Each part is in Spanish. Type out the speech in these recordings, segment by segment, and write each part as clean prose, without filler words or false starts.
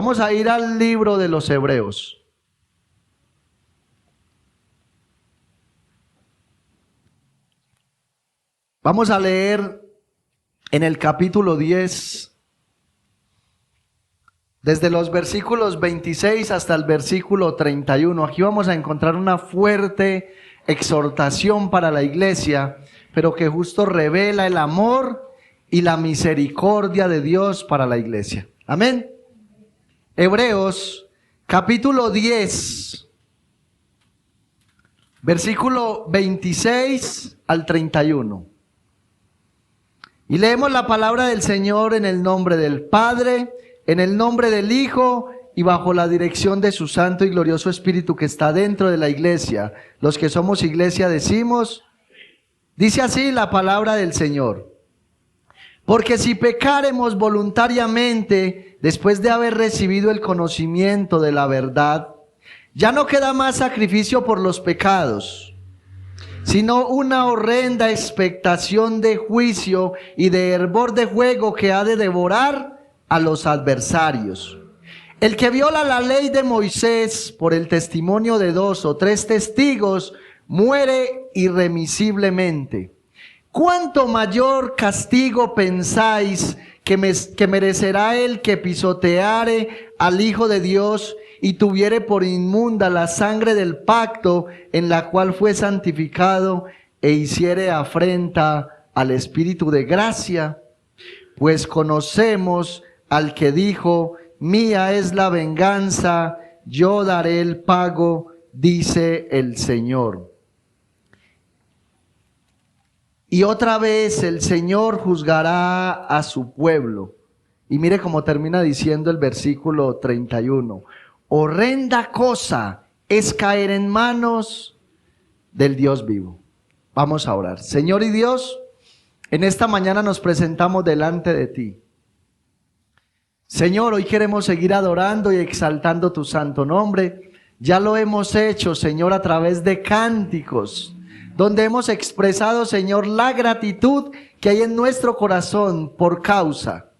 Vamos a ir al libro de los Hebreos. Vamos a leer en el capítulo 10, desde los versículos 26 hasta el versículo 31. Aquí vamos a encontrar una fuerte exhortación para la iglesia, pero que justo revela el amor y la misericordia de Dios para la iglesia. Amén. Hebreos capítulo 10, versículo 26 al 31. Y leemos la palabra del Señor en el nombre del Padre, en el nombre del Hijo y bajo la dirección de su santo y glorioso Espíritu que está dentro de la iglesia. Los que somos iglesia decimos, dice así la palabra del Señor. Porque si pecáremos voluntariamente después de haber recibido el conocimiento de la verdad, ya no queda más sacrificio por los pecados, sino una horrenda expectación de juicio y de hervor de fuego que ha de devorar a los adversarios. El que viola la ley de Moisés por el testimonio de 2 o 3 testigos muere irremisiblemente. ¿Cuánto mayor castigo pensáis que merecerá el que pisoteare al Hijo de Dios y tuviere por inmunda la sangre del pacto en la cual fue santificado e hiciere afrenta al Espíritu de gracia? Pues conocemos al que dijo, mía es la venganza, yo daré el pago, dice el Señor. Y otra vez el Señor juzgará a su pueblo. Y mire cómo termina diciendo el versículo 31. Horrenda cosa es caer en manos del Dios vivo. Vamos a orar. Señor y Dios, en esta mañana nos presentamos delante de ti. Señor, hoy queremos seguir adorando y exaltando tu santo nombre. Ya lo hemos hecho, Señor, a través de cánticos, donde hemos expresado, Señor, la gratitud que hay en nuestro corazón por causa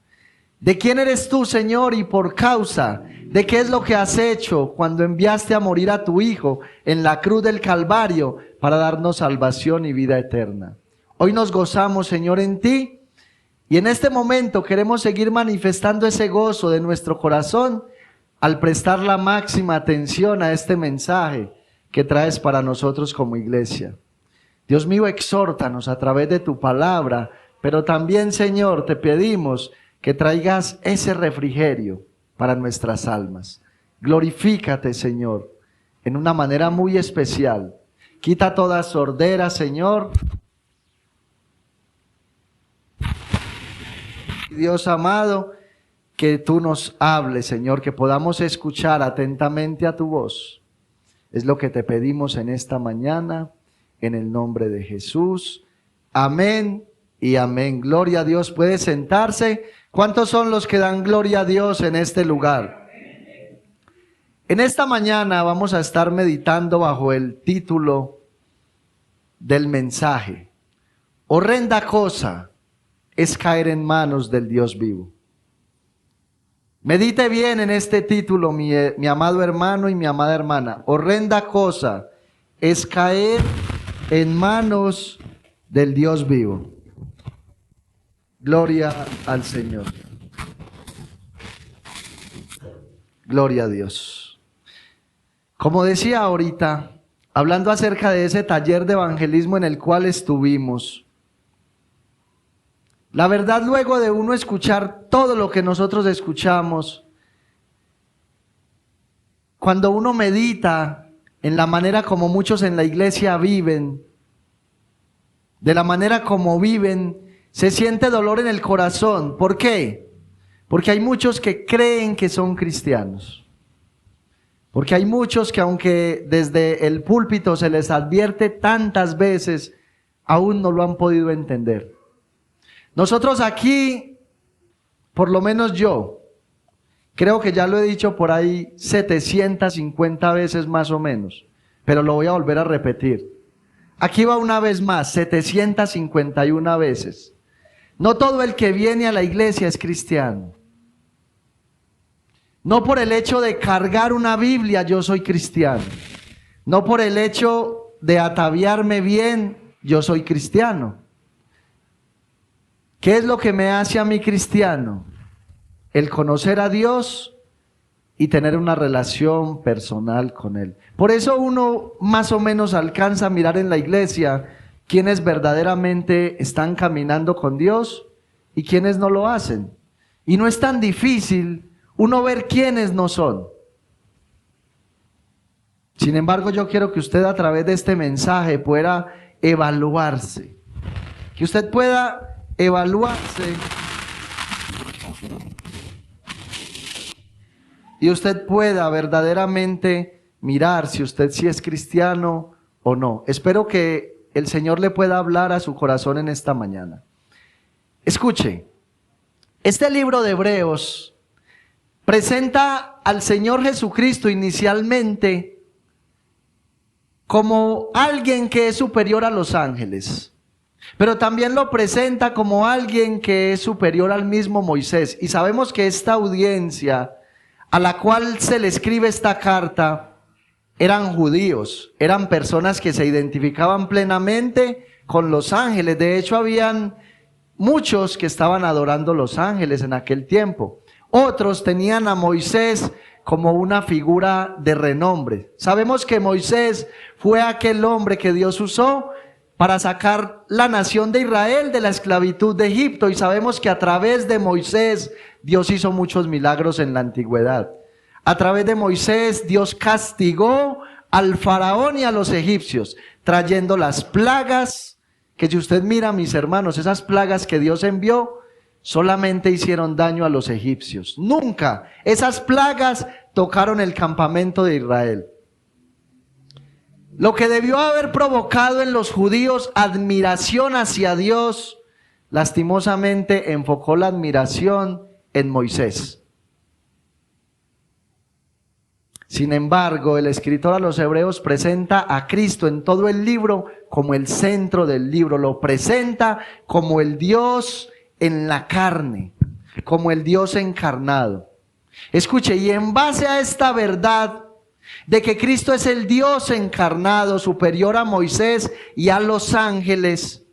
de quién eres tú, Señor, y por causa de qué es lo que has hecho cuando enviaste a morir a tu Hijo en la cruz del Calvario para darnos salvación y vida eterna. Hoy nos gozamos, Señor, en ti, y en este momento queremos seguir manifestando ese gozo de nuestro corazón al prestar la máxima atención a este mensaje que traes para nosotros como iglesia. Dios mío, exhórtanos a través de tu palabra, pero también, Señor, te pedimos que traigas ese refrigerio para nuestras almas. Glorifícate, Señor, en una manera muy especial. Quita toda sordera, Señor. Dios amado, que tú nos hables, Señor, que podamos escuchar atentamente a tu voz. Es lo que te pedimos en esta mañana, en el nombre de Jesús. Amén y amén. Gloria a Dios. ¿Puede sentarse? ¿Cuántos son los que dan gloria a Dios en este lugar? En esta mañana vamos a estar meditando bajo el título del mensaje. Horrenda cosa es caer en manos del Dios vivo. Medite bien en este título, mi amado hermano y mi amada hermana. Horrenda cosa es caer en manos del Dios vivo. Gloria al Señor. Gloria a Dios. Como decía ahorita, hablando acerca de ese taller de evangelismo en el cual estuvimos, la verdad, luego de uno escuchar todo lo que nosotros escuchamos, cuando uno medita en la manera como muchos en la iglesia viven, de la manera como viven, se siente dolor en el corazón. ¿Por qué? Porque hay muchos que creen que son cristianos. Porque hay muchos que aunque desde el púlpito se les advierte tantas veces, aún no lo han podido entender. Nosotros aquí, por lo menos yo, creo que ya lo he dicho por ahí 750 veces más o menos, pero lo voy a volver a repetir. Aquí va una vez más, 751 veces. No todo el que viene a la iglesia es cristiano. No por el hecho de cargar una Biblia yo soy cristiano. No por el hecho de ataviarme bien yo soy cristiano. ¿Qué es lo que me hace a mí cristiano? El conocer a Dios y tener una relación personal con Él. Por eso uno más o menos alcanza a mirar en la iglesia quienes verdaderamente están caminando con Dios y quienes no lo hacen. Y no es tan difícil uno ver quiénes no son. Sin embargo, yo quiero que usted a través de este mensaje pueda evaluarse. Que usted pueda evaluarse y usted pueda verdaderamente mirar si usted sí es cristiano o no. Espero que el Señor le pueda hablar a su corazón en esta mañana. Escuche, este libro de Hebreos presenta al Señor Jesucristo inicialmente como alguien que es superior a los ángeles, pero también lo presenta como alguien que es superior al mismo Moisés. Y sabemos que esta audiencia a la cual se le escribe esta carta eran judíos, eran personas que se identificaban plenamente con los ángeles. De hecho, habían muchos que estaban adorando los ángeles en aquel tiempo. Otros tenían a Moisés como una figura de renombre. Sabemos que Moisés fue aquel hombre que Dios usó para sacar la nación de Israel de la esclavitud de Egipto, y sabemos que a través de Moisés Dios hizo muchos milagros en la antigüedad. A través de Moisés Dios castigó al faraón y a los egipcios, trayendo las plagas, que si usted mira, mis hermanos, esas plagas que Dios envió solamente hicieron daño a los egipcios. Nunca esas plagas tocaron el campamento de Israel. Lo que debió haber provocado en los judíos admiración hacia Dios, lastimosamente enfocó la admiración en Moisés. Sin embargo, el escritor a los Hebreos presenta a Cristo en todo el libro como el centro del libro. Lo presenta como el Dios en la carne, como el Dios encarnado. Escuche, y en base a esta verdad de que Cristo es el Dios encarnado, superior a Moisés y a los ángeles,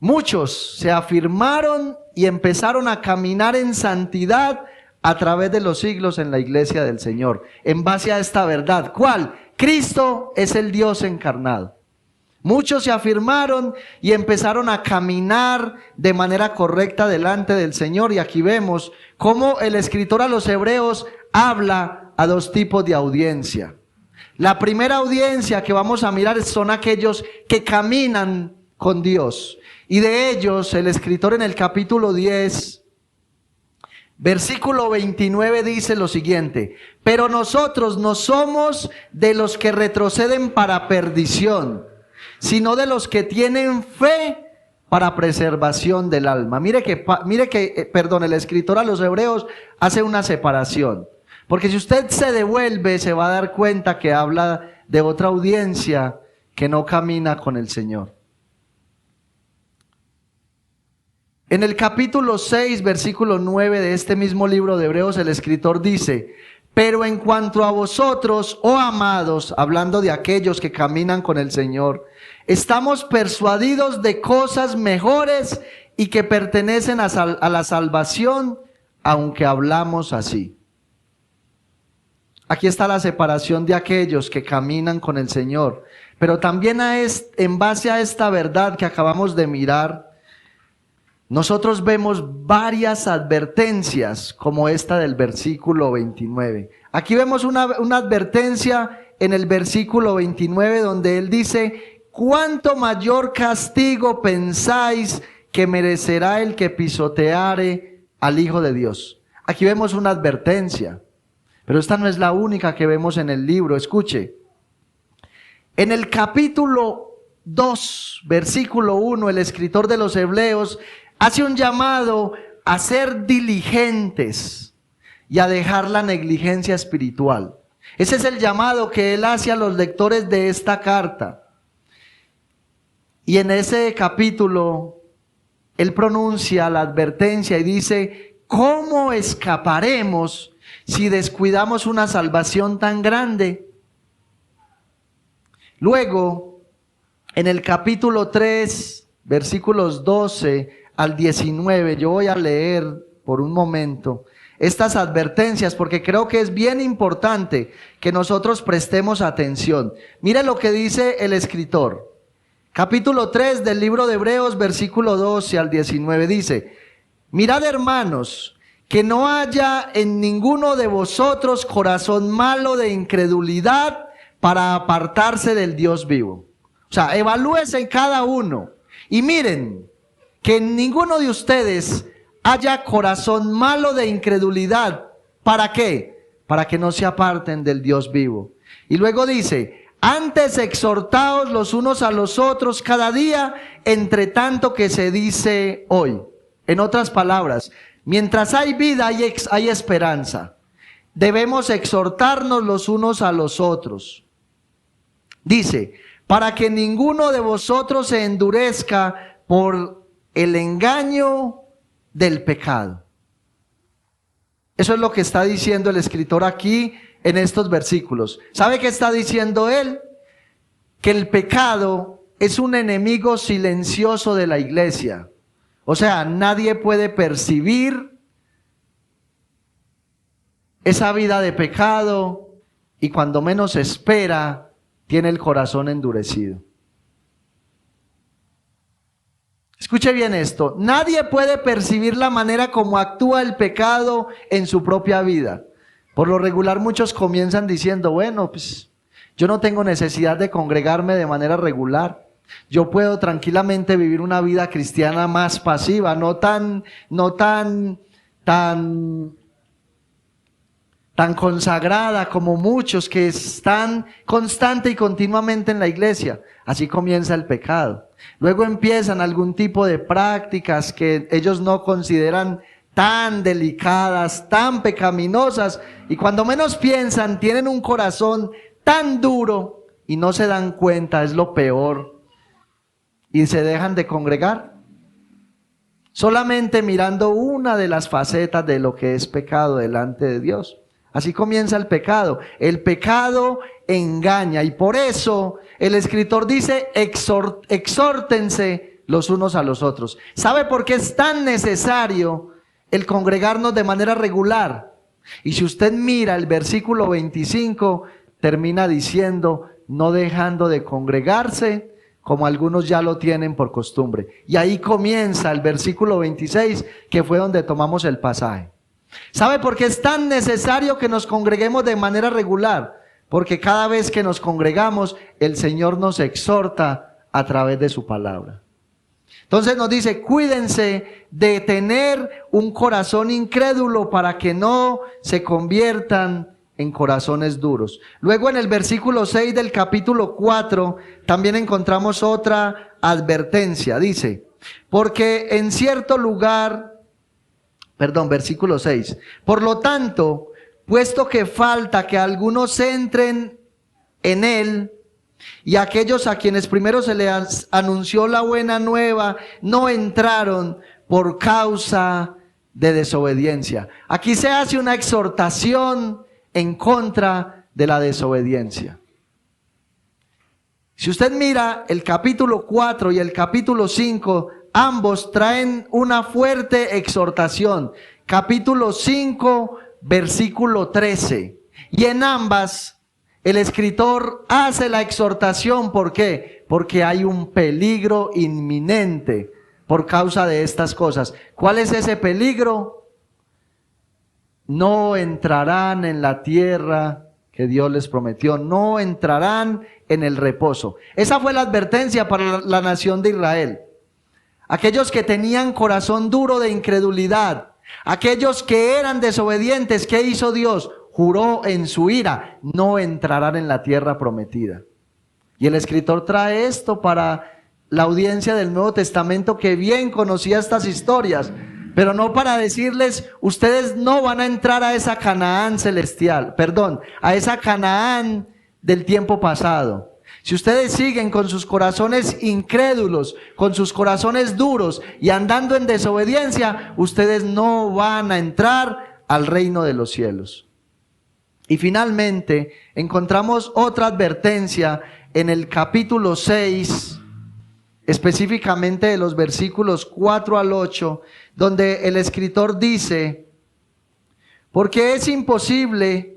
muchos se afirmaron y empezaron a caminar en santidad a través de los siglos en la iglesia del Señor, en base a esta verdad. ¿Cuál? Cristo es el Dios encarnado. Muchos se afirmaron y empezaron a caminar de manera correcta delante del Señor. Y aquí vemos cómo el escritor a los Hebreos habla a dos tipos de audiencia. La primera audiencia que vamos a mirar son aquellos que caminan con Dios. Y de ellos el escritor en el capítulo 10, versículo 29 dice lo siguiente: pero nosotros no somos de los que retroceden para perdición, sino de los que tienen fe para preservación del alma. Mire que el escritor a los Hebreos hace una separación. Porque si usted se devuelve, se va a dar cuenta que habla de otra audiencia que no camina con el Señor. En el capítulo 6, versículo 9 de este mismo libro de Hebreos, el escritor dice: pero en cuanto a vosotros, oh amados, hablando de aquellos que caminan con el Señor, estamos persuadidos de cosas mejores y que pertenecen a la salvación, aunque hablamos así. Aquí está la separación de aquellos que caminan con el Señor. Pero también en base a esta verdad que acabamos de mirar, nosotros vemos varias advertencias como esta del versículo 29. Aquí vemos una advertencia en el versículo 29 donde él dice: ¿cuánto mayor castigo pensáis que merecerá el que pisoteare al Hijo de Dios? Aquí vemos una advertencia. Pero esta no es la única que vemos en el libro. Escuche, en el capítulo 2, versículo 1, el escritor de los Hebreos hace un llamado a ser diligentes y a dejar la negligencia espiritual. Ese es el llamado que él hace a los lectores de esta carta. Y en ese capítulo, él pronuncia la advertencia y dice: ¿cómo escaparemos si descuidamos una salvación tan grande? Luego, en el capítulo 3, versículos 12 al 19, yo voy a leer por un momento estas advertencias porque creo que es bien importante que nosotros prestemos atención. Mire lo que dice el escritor. Capítulo 3 del libro de Hebreos, versículo 12 al 19, dice: mirad, hermanos, que no haya en ninguno de vosotros corazón malo de incredulidad para apartarse del Dios vivo. O sea, evalúese en cada uno y miren que en ninguno de ustedes haya corazón malo de incredulidad. ¿Para qué? Para que no se aparten del Dios vivo. Y luego dice: antes exhortaos los unos a los otros cada día, entre tanto que se dice hoy. En otras palabras, mientras hay vida hay esperanza. Debemos exhortarnos los unos a los otros. Dice: para que ninguno de vosotros se endurezca por el engaño del pecado. Eso es lo que está diciendo el escritor aquí en estos versículos. ¿Sabe qué está diciendo él? Que el pecado es un enemigo silencioso de la iglesia. O sea, nadie puede percibir esa vida de pecado y cuando menos espera, tiene el corazón endurecido. Escuche bien esto, nadie puede percibir la manera como actúa el pecado en su propia vida. Por lo regular muchos comienzan diciendo: bueno, pues yo no tengo necesidad de congregarme de manera regular. Yo puedo tranquilamente vivir una vida cristiana más pasiva, no tan consagrada como muchos que están constante y continuamente en la iglesia. Así comienza el pecado. Luego empiezan algún tipo de prácticas que ellos no consideran tan delicadas, tan pecaminosas, y cuando menos piensan tienen un corazón tan duro y no se dan cuenta, es lo peor, y se dejan de congregar solamente mirando una de las facetas de lo que es pecado delante de Dios. Así comienza el pecado. El pecado engaña y por eso el escritor dice: exhórtense los unos a los otros. ¿Sabe por qué es tan necesario el congregarnos de manera regular? Y si usted mira el versículo 25, termina diciendo: no dejando de congregarse, como algunos ya lo tienen por costumbre. Y ahí comienza el versículo 26, que fue donde tomamos el pasaje. ¿Sabe por qué es tan necesario que nos congreguemos de manera regular? Porque cada vez que nos congregamos, el Señor nos exhorta a través de su palabra. Entonces nos dice: cuídense de tener un corazón incrédulo para que no se conviertan en corazones duros. Luego en el versículo 6 del capítulo 4 también encontramos otra advertencia. Dice: porque en cierto lugar, versículo 6. Por lo tanto, puesto que falta que algunos entren en él, y aquellos a quienes primero se les anunció la buena nueva no entraron por causa de desobediencia. Aquí se hace una exhortación en contra de la desobediencia. Si usted mira el capítulo 4 y el capítulo 5, ambos traen una fuerte exhortación. Capítulo 5, versículo 13. Y en ambas el escritor hace la exhortación. ¿Por qué? Porque hay un peligro inminente por causa de estas cosas. ¿Cuál es ese peligro? No entrarán en la tierra que Dios les prometió. No entrarán en el reposo. Esa fue la advertencia para la nación de Israel. Aquellos que tenían corazón duro de incredulidad, aquellos que eran desobedientes, ¿qué hizo Dios? Juró en su ira: no entrarán en la tierra prometida. Y el escritor trae esto para la audiencia del Nuevo Testamento que bien conocía estas historias, pero no para decirles: ustedes no van a entrar a esa Canaán celestial, a esa Canaán del tiempo pasado. Si ustedes siguen con sus corazones incrédulos, con sus corazones duros y andando en desobediencia, ustedes no van a entrar al reino de los cielos. Y finalmente encontramos otra advertencia en el capítulo 6, específicamente de los versículos 4 al 8, donde el escritor dice: porque es imposible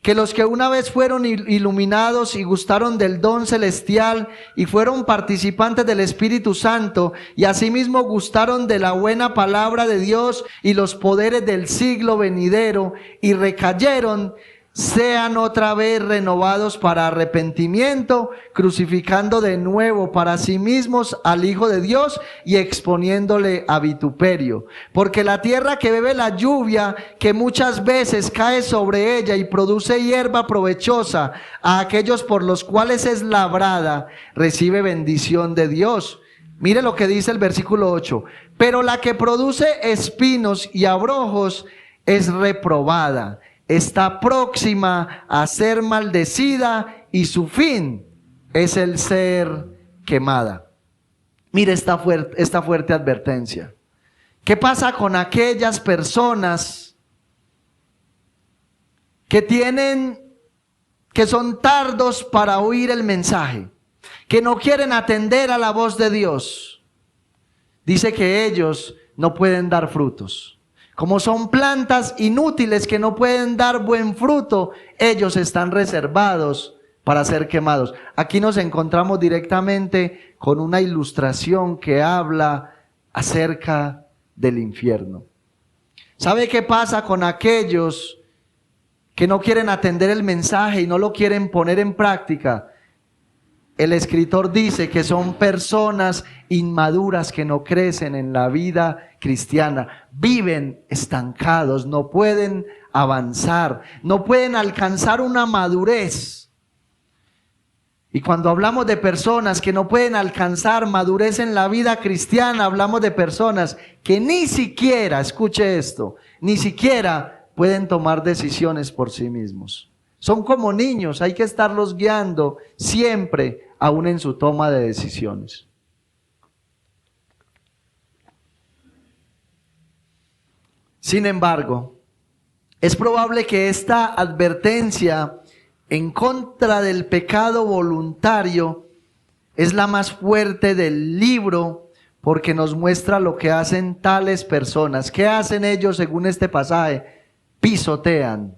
que los que una vez fueron iluminados y gustaron del don celestial y fueron participantes del Espíritu Santo y asimismo gustaron de la buena palabra de Dios y los poderes del siglo venidero y recayeron, sean otra vez renovados para arrepentimiento, crucificando de nuevo para sí mismos al Hijo de Dios y exponiéndole a vituperio. Porque la tierra que bebe la lluvia, que muchas veces cae sobre ella y produce hierba provechosa a aquellos por los cuales es labrada, recibe bendición de Dios. Mire lo que dice el versículo 8. Pero la que produce espinos y abrojos es reprobada, está próxima a ser maldecida y su fin es el ser quemada. Mire esta fuerte advertencia. ¿Qué pasa con aquellas personas que son tardos para oír el mensaje, que no quieren atender a la voz de Dios? Dice que ellos no pueden dar frutos. Como son plantas inútiles que no pueden dar buen fruto, ellos están reservados para ser quemados. Aquí nos encontramos directamente con una ilustración que habla acerca del infierno. ¿Sabe qué pasa con aquellos que no quieren atender el mensaje y no lo quieren poner en práctica? El escritor dice que son personas inmaduras que no crecen en la vida cristiana, viven estancados, no pueden avanzar, no pueden alcanzar una madurez. Y cuando hablamos de personas que no pueden alcanzar madurez en la vida cristiana, hablamos de personas que ni siquiera, escuche esto, ni siquiera pueden tomar decisiones por sí mismos. Son como niños, hay que estarlos guiando siempre, aún en su toma de decisiones. Sin embargo, es probable que esta advertencia en contra del pecado voluntario es la más fuerte del libro, porque nos muestra lo que hacen tales personas. ¿Qué hacen ellos según este pasaje? Pisotean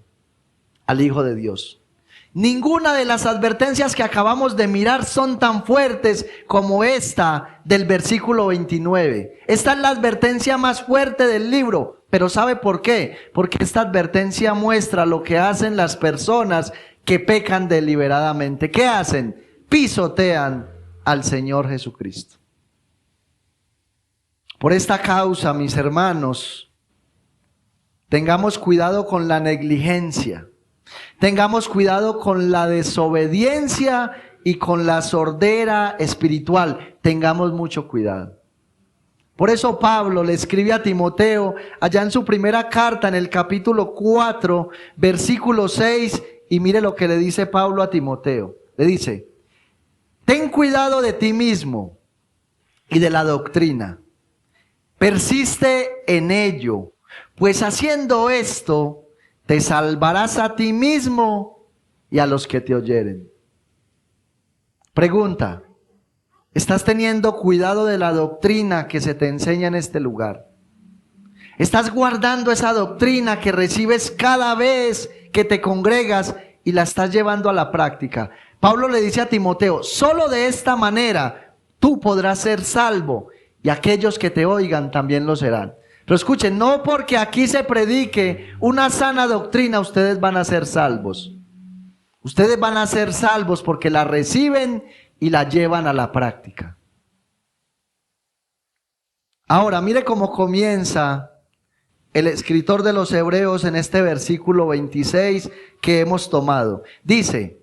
al Hijo de Dios. Ninguna de las advertencias que acabamos de mirar son tan fuertes como esta del versículo 29. Esta es la advertencia más fuerte del libro, pero ¿sabe por qué? Porque esta advertencia muestra lo que hacen las personas que pecan deliberadamente. ¿Qué hacen? Pisotean al Señor Jesucristo. Por esta causa, mis hermanos, tengamos cuidado con la negligencia. Tengamos cuidado con la desobediencia y con la sordera espiritual. Tengamos mucho cuidado. Por eso Pablo le escribe a Timoteo, allá en su primera carta, en el capítulo 4, versículo 6, y mire lo que le dice Pablo a Timoteo. Le dice: ten cuidado de ti mismo y de la doctrina. Persiste en ello, pues haciendo esto, te salvarás a ti mismo y a los que te oyeren. Pregunta: ¿estás teniendo cuidado de la doctrina que se te enseña en este lugar? ¿Estás guardando esa doctrina que recibes cada vez que te congregas y la estás llevando a la práctica? Pablo le dice a Timoteo: solo de esta manera tú podrás ser salvo y aquellos que te oigan también lo serán. Pero escuchen, no porque aquí se predique una sana doctrina ustedes van a ser salvos. Ustedes van a ser salvos porque la reciben y la llevan a la práctica. Ahora, mire cómo comienza el escritor de los Hebreos en este versículo 26 que hemos tomado. Dice: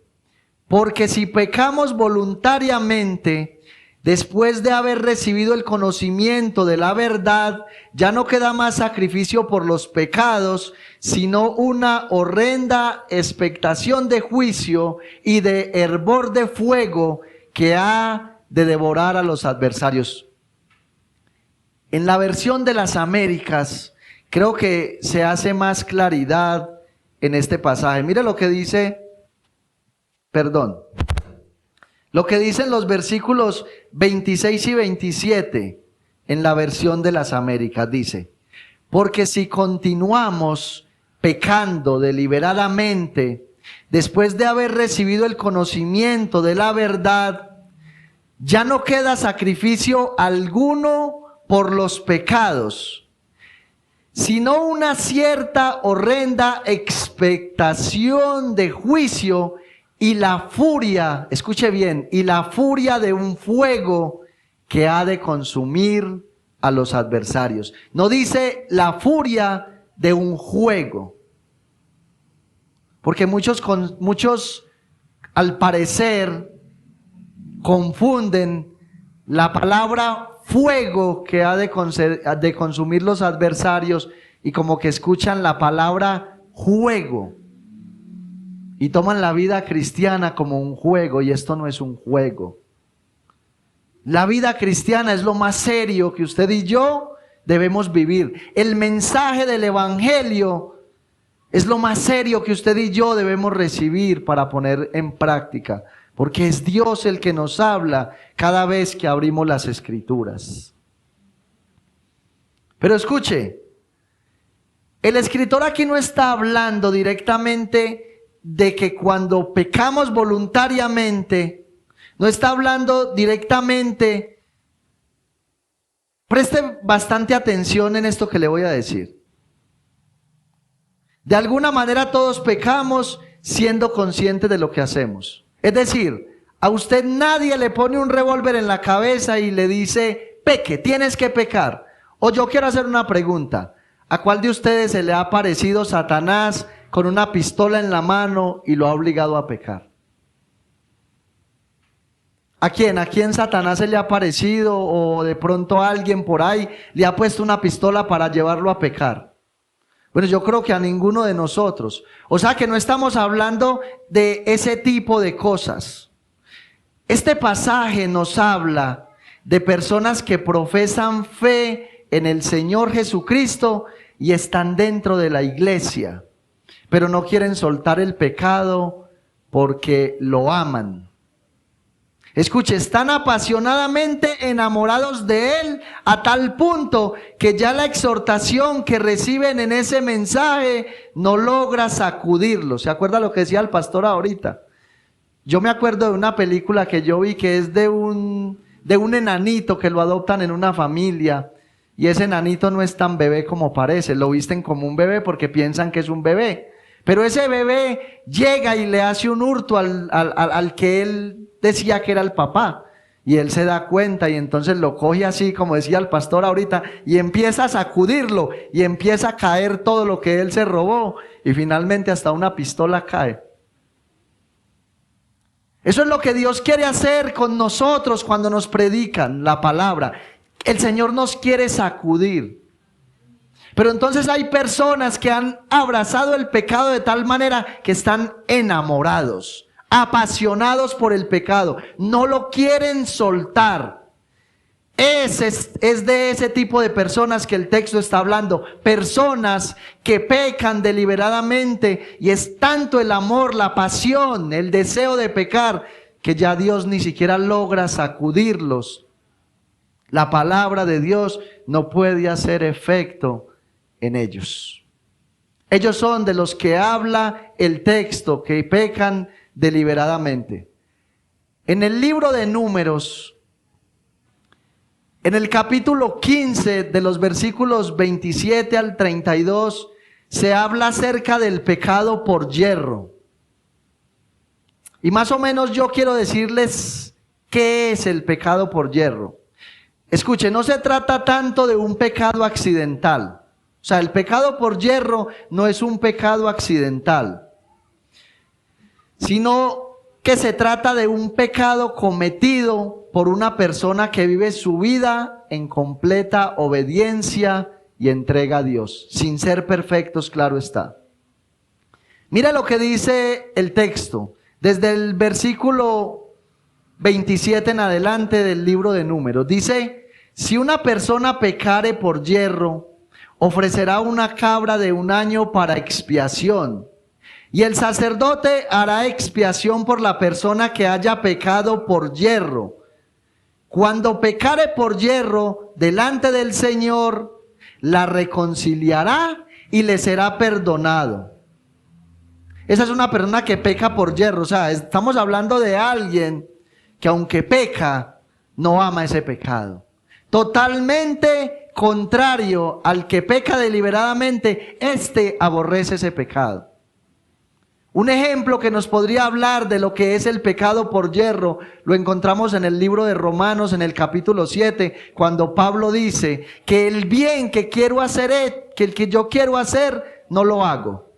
porque si pecamos voluntariamente, después de haber recibido el conocimiento de la verdad, ya no queda más sacrificio por los pecados, sino una horrenda expectación de juicio y de hervor de fuego que ha de devorar a los adversarios. En la versión de las Américas, creo que se hace más claridad en este pasaje. Mire lo que dice, lo que dicen los versículos 26 y 27 en la versión de las Américas. Dice: porque si continuamos pecando deliberadamente, después de haber recibido el conocimiento de la verdad, ya no queda sacrificio alguno por los pecados, sino una cierta horrenda expectación de juicio y la furia, escuche bien, y la furia de un fuego que ha de consumir a los adversarios. No dice la furia de un juego, porque muchos al parecer confunden la palabra fuego que ha de consumir los adversarios y como que escuchan la palabra juego y toman la vida cristiana como un juego, y esto no es un juego. La vida cristiana es lo más serio que usted y yo debemos vivir. El mensaje del evangelio es lo más serio que usted y yo debemos recibir para poner en práctica, porque es Dios el que nos habla cada vez que abrimos las Escrituras. Pero escuche, el escritor aquí no está hablando directamente de que cuando pecamos voluntariamente, no está hablando directamente. Preste bastante atención en esto que le voy a decir. De alguna manera todos pecamos siendo conscientes de lo que hacemos. Es decir, a usted nadie le pone un revólver en la cabeza y le dice: peque, tienes que pecar. O yo quiero hacer una pregunta: ¿a cuál de ustedes se le ha aparecido Satanás con una pistola en la mano y lo ha obligado a pecar? ¿A quién? ¿A quién Satanás se le ha aparecido, o de pronto alguien por ahí le ha puesto una pistola para llevarlo a pecar? Bueno, yo creo que a ninguno de nosotros. O sea que no estamos hablando de ese tipo de cosas. Este pasaje nos habla de personas que profesan fe en el Señor Jesucristo y están dentro de la iglesia, pero no quieren soltar el pecado porque lo aman. Escuche, están apasionadamente enamorados de Él a tal punto que ya la exhortación que reciben en ese mensaje no logra sacudirlos. ¿Se acuerda lo que decía el pastor ahorita? Yo me acuerdo de una película que yo vi que es de un enanito que lo adoptan en una familia, y ese enanito no es tan bebé como parece. Lo visten como un bebé porque piensan que es un bebé. Pero ese bebé llega y le hace un hurto al que él decía que era el papá. Y él se da cuenta y entonces lo coge así, como decía el pastor ahorita, y empieza a sacudirlo y empieza a caer todo lo que él se robó. Y finalmente hasta una pistola cae. Eso es lo que Dios quiere hacer con nosotros cuando nos predican la palabra. El Señor nos quiere sacudir. Pero entonces hay personas que han abrazado el pecado de tal manera que están enamorados, apasionados por el pecado, no lo quieren soltar. Es de ese tipo de personas que el texto está hablando, personas que pecan deliberadamente, y es tanto el amor, la pasión, el deseo de pecar, que ya Dios ni siquiera logra sacudirlos. La palabra de Dios no puede hacer efecto en ellos. Ellos son de los que habla el texto, que pecan deliberadamente. En el libro de Números, en el capítulo 15, de los versículos 27 al 32, se habla acerca del pecado por yerro. Y más o menos yo quiero decirles qué es el pecado por yerro. Escuche, no se trata tanto de un pecado accidental. O sea, el pecado por yerro no es un pecado accidental, sino que se trata de un pecado cometido por una persona que vive su vida en completa obediencia y entrega a Dios, sin ser perfectos, claro está. Mira lo que dice el texto, desde el versículo 27 en adelante del libro de Números. Dice: si una persona pecare por yerro, ofrecerá una cabra de 1 año para expiación. Y el sacerdote hará expiación por la persona que haya pecado por yerro. Cuando pecare por yerro delante del Señor, la reconciliará y le será perdonado. Esa es una persona que peca por yerro. O sea, estamos hablando de alguien que aunque peca, no ama ese pecado. Totalmente contrario al que peca deliberadamente, este aborrece ese pecado. Un ejemplo que nos podría hablar de lo que es el pecado por yerro, lo encontramos en el libro de Romanos, en el capítulo 7, cuando Pablo dice que el bien que quiero hacer, que el que yo quiero hacer, no lo hago.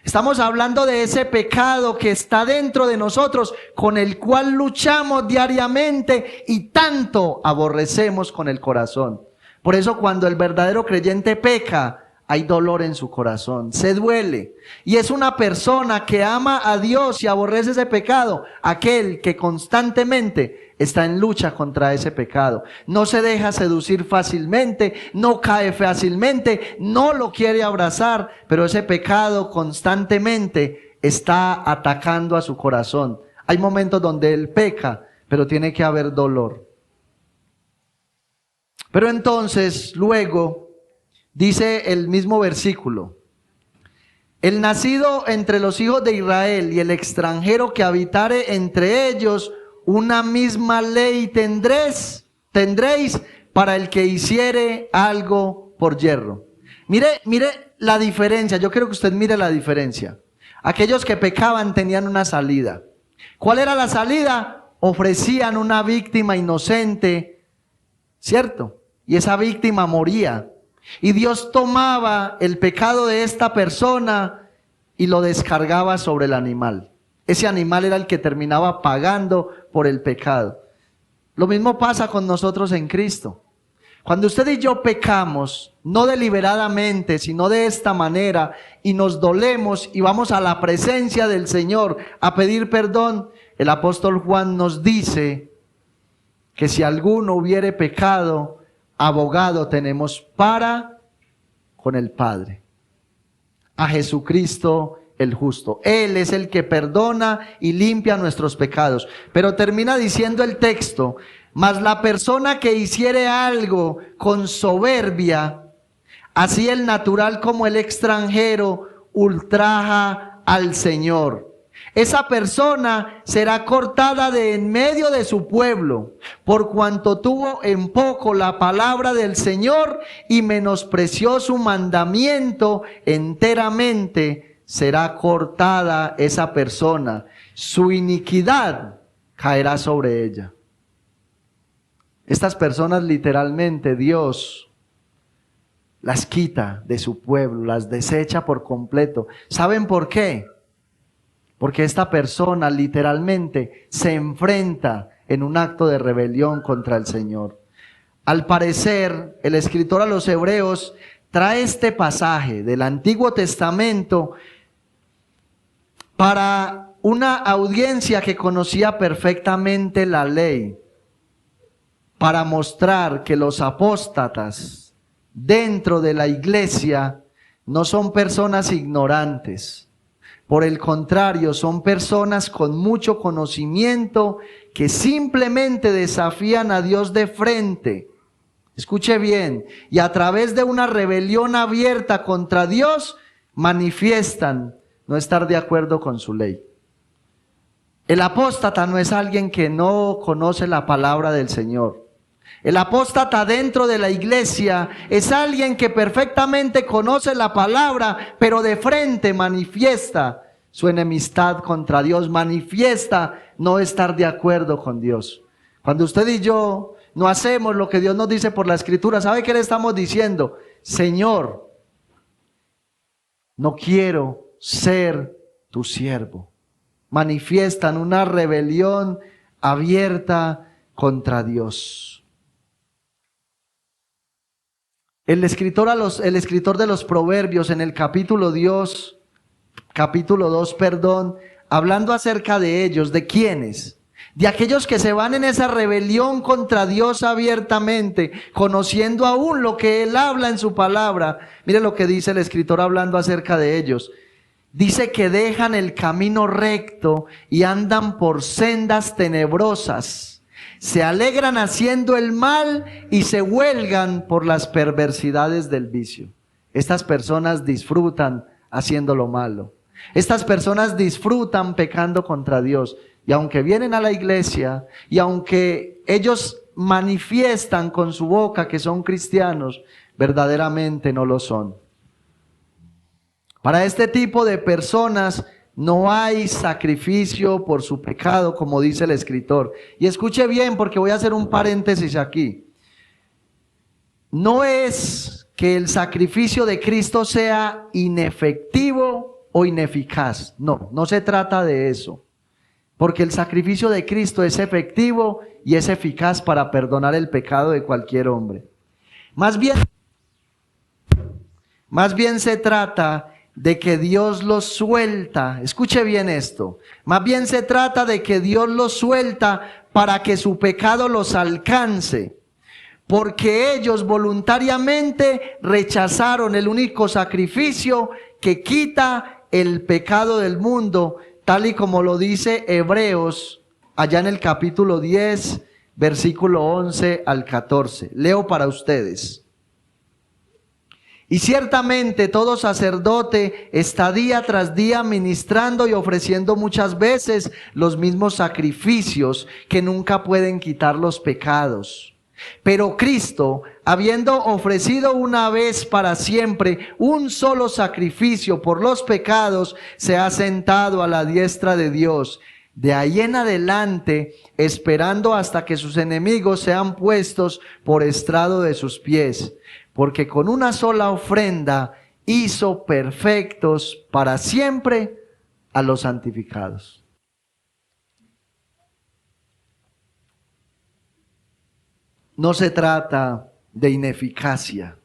Estamos hablando de ese pecado que está dentro de nosotros, con el cual luchamos diariamente y tanto aborrecemos con el corazón. Por eso cuando el verdadero creyente peca, hay dolor en su corazón, se duele. Y es una persona que ama a Dios y aborrece ese pecado, aquel que constantemente está en lucha contra ese pecado. No se deja seducir fácilmente, no cae fácilmente, no lo quiere abrazar, pero ese pecado constantemente está atacando a su corazón. Hay momentos donde él peca, pero tiene que haber dolor. Pero entonces, luego, dice el mismo versículo: el nacido entre los hijos de Israel y el extranjero que habitare entre ellos, una misma ley tendréis para el que hiciere algo por yerro. Mire la diferencia, yo quiero que usted mire la diferencia. Aquellos que pecaban tenían una salida. ¿Cuál era la salida? Ofrecían una víctima inocente, ¿cierto? Y esa víctima moría. Y Dios tomaba el pecado de esta persona y lo descargaba sobre el animal. Ese animal era el que terminaba pagando por el pecado. Lo mismo pasa con nosotros en Cristo. Cuando usted y yo pecamos, no deliberadamente, sino de esta manera, y nos dolemos y vamos a la presencia del Señor a pedir perdón, el apóstol Juan nos dice que si alguno hubiere pecado, abogado tenemos para con el Padre, a Jesucristo el justo. Él es el que perdona y limpia nuestros pecados. Pero termina diciendo el texto: mas la persona que hiciere algo con soberbia, así el natural como el extranjero, ultraja al Señor. Esa persona será cortada de en medio de su pueblo, por cuanto tuvo en poco la palabra del Señor y menospreció su mandamiento, enteramente será cortada esa persona. Su iniquidad caerá sobre ella. Estas personas literalmente Dios las quita de su pueblo, las desecha por completo. ¿Saben por qué? Porque esta persona literalmente se enfrenta en un acto de rebelión contra el Señor. Al parecer, el escritor a los Hebreos trae este pasaje del Antiguo Testamento para una audiencia que conocía perfectamente la ley, para mostrar que los apóstatas dentro de la iglesia no son personas ignorantes. Por el contrario, son personas con mucho conocimiento que simplemente desafían a Dios de frente. Escuche bien, y a través de una rebelión abierta contra Dios, manifiestan no estar de acuerdo con su ley. El apóstata no es alguien que no conoce la palabra del Señor. El apóstata dentro de la iglesia es alguien que perfectamente conoce la palabra, pero de frente manifiesta su enemistad contra Dios, manifiesta no estar de acuerdo con Dios. Cuando usted y yo no hacemos lo que Dios nos dice por la Escritura, ¿sabe qué le estamos diciendo? Señor, no quiero ser tu siervo. Manifiestan una rebelión abierta contra Dios. El escritor de los Proverbios en el capítulo 2, hablando acerca de ellos, ¿de quiénes? de aquellos que se van en esa rebelión contra Dios abiertamente, conociendo aún lo que Él habla en su palabra. Mire lo que dice el escritor hablando acerca de ellos. Dice que dejan el camino recto y andan por sendas tenebrosas. Se alegran haciendo el mal y se huelgan por las perversidades del vicio. Estas personas disfrutan haciendo lo malo. Estas personas disfrutan pecando contra Dios. Y aunque vienen a la iglesia y aunque ellos manifiestan con su boca que son cristianos, verdaderamente no lo son. Para este tipo de personas no hay sacrificio por su pecado, como dice el escritor. Y escuche bien, porque voy a hacer un paréntesis aquí. No es que el sacrificio de Cristo sea inefectivo o ineficaz. No, no se trata de eso. Porque el sacrificio de Cristo es efectivo y es eficaz para perdonar el pecado de cualquier hombre. Más bien se trata de que Dios los suelta. Escuche bien esto. Más bien se trata de que Dios los suelta para que su pecado los alcance. Porque ellos voluntariamente rechazaron el único sacrificio que quita el pecado del mundo, tal y como lo dice Hebreos, allá en el capítulo 10, versículo 11 al 14. Leo para ustedes. Y ciertamente todo sacerdote está día tras día ministrando y ofreciendo muchas veces los mismos sacrificios que nunca pueden quitar los pecados. Pero Cristo, habiendo ofrecido una vez para siempre un solo sacrificio por los pecados, se ha sentado a la diestra de Dios. De ahí en adelante, esperando hasta que sus enemigos sean puestos por estrado de sus pies. Porque con una sola ofrenda hizo perfectos para siempre a los santificados. No se trata de ineficacia.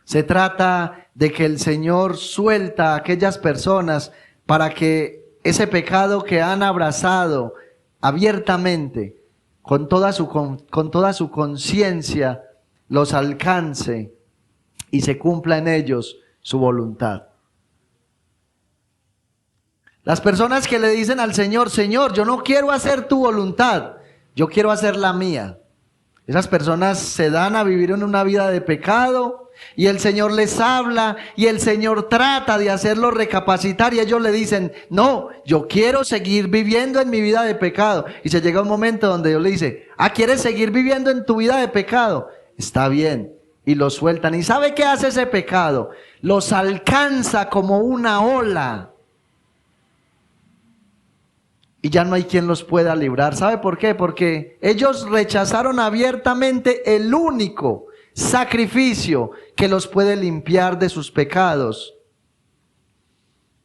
Se trata de que el Señor suelta a aquellas personas para que ese pecado que han abrazado abiertamente, con toda su conciencia, los alcance y se cumpla en ellos su voluntad. Las personas que le dicen al Señor, Señor, yo no quiero hacer tu voluntad, yo quiero hacer la mía. Esas personas se dan a vivir en una vida de pecado y el Señor les habla y el Señor trata de hacerlos recapacitar y ellos le dicen, no, yo quiero seguir viviendo en mi vida de pecado. Y se llega un momento donde Dios le dice, ¿quieres seguir viviendo en tu vida de pecado? Está bien, y los sueltan. ¿Y sabe qué hace ese pecado? Los alcanza como una ola. Y ya no hay quien los pueda librar. ¿Sabe por qué? Porque ellos rechazaron abiertamente el único sacrificio que los puede limpiar de sus pecados.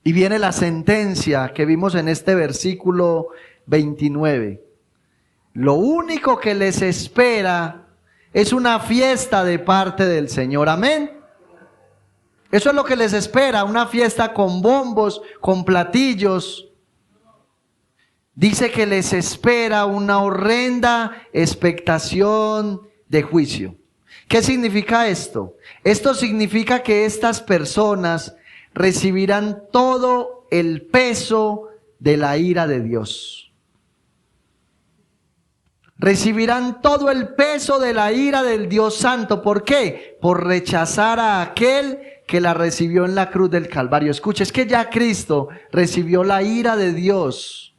Y viene la sentencia que vimos en este versículo 29. Lo único que les espera es una fiesta de parte del Señor. Amén. Eso es lo que les espera, una fiesta con bombos, con platillos. Dice que les espera una horrenda expectación de juicio. ¿Qué significa esto? Esto significa que estas personas recibirán todo el peso de la ira de Dios. Recibirán todo el peso de la ira del Dios Santo. ¿Por qué? Por rechazar a aquel que la recibió en la cruz del Calvario. Escuche, es que ya Cristo recibió la ira de Dios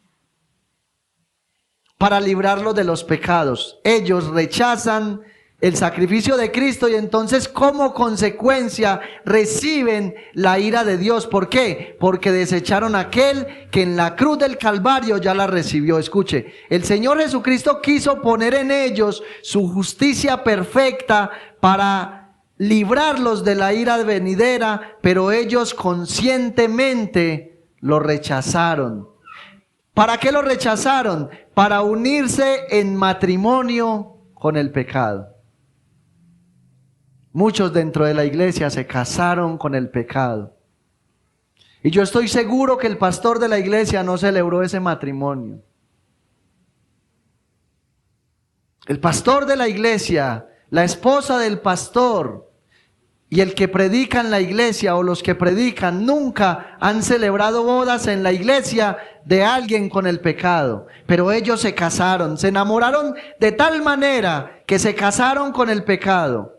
para librarlos de los pecados. Ellos rechazan el sacrificio de Cristo y entonces como consecuencia reciben la ira de Dios. ¿Por qué? Porque desecharon a aquel que en la cruz del Calvario ya la recibió. Escuche, el Señor Jesucristo quiso poner en ellos su justicia perfecta para librarlos de la ira venidera, pero ellos conscientemente lo rechazaron. ¿Para qué lo rechazaron? Para unirse en matrimonio con el pecado. Muchos dentro de la iglesia se casaron con el pecado. Y yo estoy seguro que el pastor de la iglesia no celebró ese matrimonio. El pastor de la iglesia, la esposa del pastor y el que predica en la iglesia o los que predican nunca han celebrado bodas en la iglesia de alguien con el pecado. Pero ellos se casaron, se enamoraron de tal manera que se casaron con el pecado.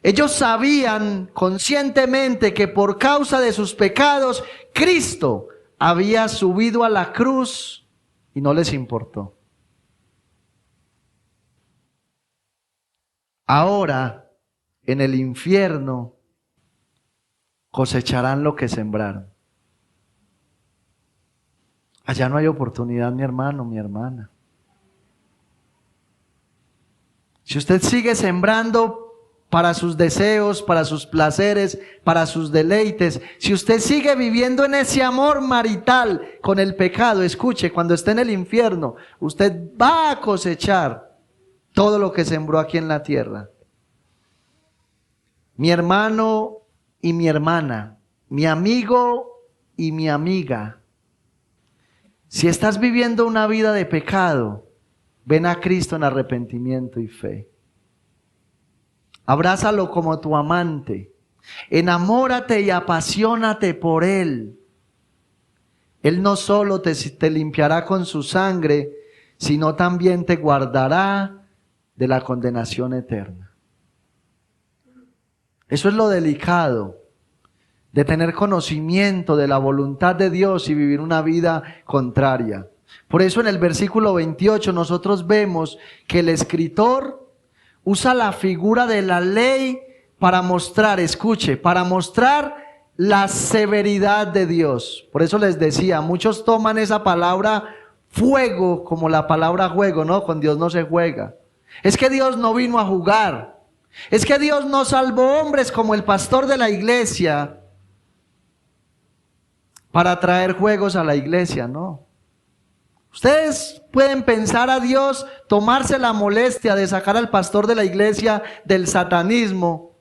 Ellos sabían conscientemente que por causa de sus pecados, Cristo había subido a la cruz y no les importó. Ahora, en el infierno, cosecharán lo que sembraron. Allá no hay oportunidad, mi hermano, mi hermana. Si usted sigue sembrando para sus deseos, para sus placeres, para sus deleites, si usted sigue viviendo en ese amor marital con el pecado, escuche, cuando esté en el infierno, usted va a cosechar todo lo que sembró aquí en la tierra. Mi hermano y mi hermana, mi amigo y mi amiga, si estás viviendo una vida de pecado, ven a Cristo en arrepentimiento y fe. Abrázalo como tu amante. Enamórate y apasionate por Él. Él no solo te limpiará con su sangre, sino también te guardará de la condenación eterna. Eso es lo delicado de tener conocimiento de la voluntad de Dios y vivir una vida contraria. Por eso en el versículo 28 nosotros vemos que el escritor usa la figura de la ley para mostrar, escuche, para mostrar la severidad de Dios. Por eso les decía, muchos toman esa palabra fuego como la palabra juego, ¿no? Con Dios no se juega. Es que Dios no vino a jugar. Es que Dios no salvó hombres como el pastor de la iglesia para traer juegos a la iglesia, no. Ustedes pueden pensar a Dios tomarse la molestia de sacar al pastor de la iglesia del satanismo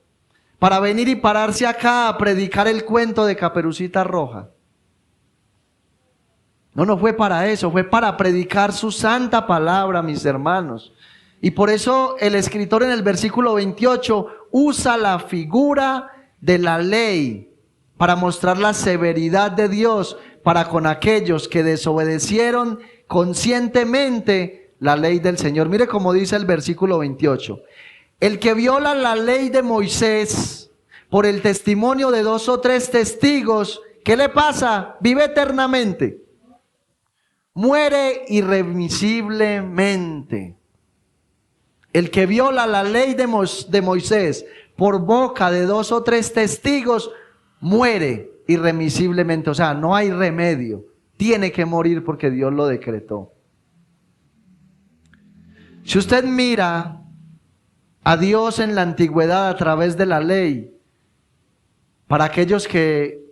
para venir y pararse acá a predicar el cuento de Caperucita Roja. No, no fue para eso, fue para predicar su santa palabra, mis hermanos. Y por eso el escritor en el versículo 28 usa la figura de la ley para mostrar la severidad de Dios para con aquellos que desobedecieron conscientemente la ley del Señor. Mire cómo dice el versículo 28. El que viola la ley de Moisés por el testimonio de 2 o 3 testigos, ¿qué le pasa? Vive eternamente. Muere irremisiblemente. El que viola la ley de Moisés por boca de 2 o 3 testigos, muere irremisiblemente. O sea, no hay remedio. Tiene que morir porque Dios lo decretó. Si usted mira a Dios en la antigüedad a través de la ley, para aquellos que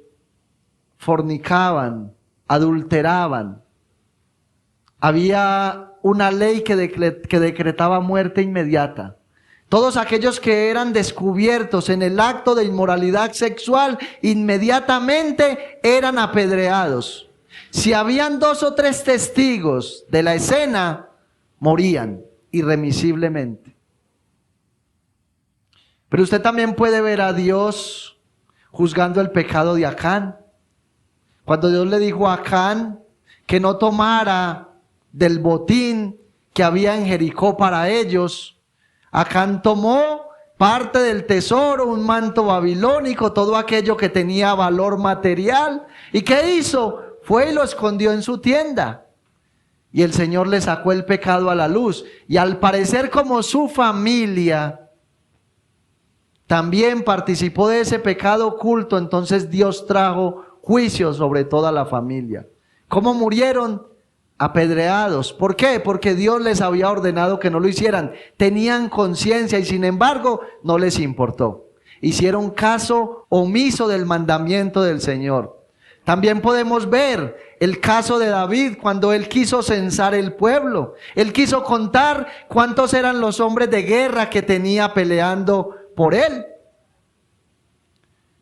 fornicaban, adulteraban, había una ley que decretaba muerte inmediata. Todos aquellos que eran descubiertos en el acto de inmoralidad sexual, inmediatamente eran apedreados. Si habían 2 o 3 testigos de la escena, morían irremisiblemente. Pero usted también puede ver a Dios juzgando el pecado de Acán. Cuando Dios le dijo a Acán que no tomara del botín que había en Jericó para ellos, Acán tomó parte del tesoro, un manto babilónico, todo aquello que tenía valor material. ¿Y qué hizo? Fue y lo escondió en su tienda. Y el Señor le sacó el pecado a la luz. Y al parecer, como su familia también participó de ese pecado oculto, entonces Dios trajo juicio sobre toda la familia. ¿Cómo murieron? Apedreados. ¿Por qué? Porque Dios les había ordenado que no lo hicieran. Tenían conciencia y sin embargo no les importó. Hicieron caso omiso del mandamiento del Señor. También podemos ver el caso de David cuando él quiso censar el pueblo. Él quiso contar cuántos eran los hombres de guerra que tenía peleando por él.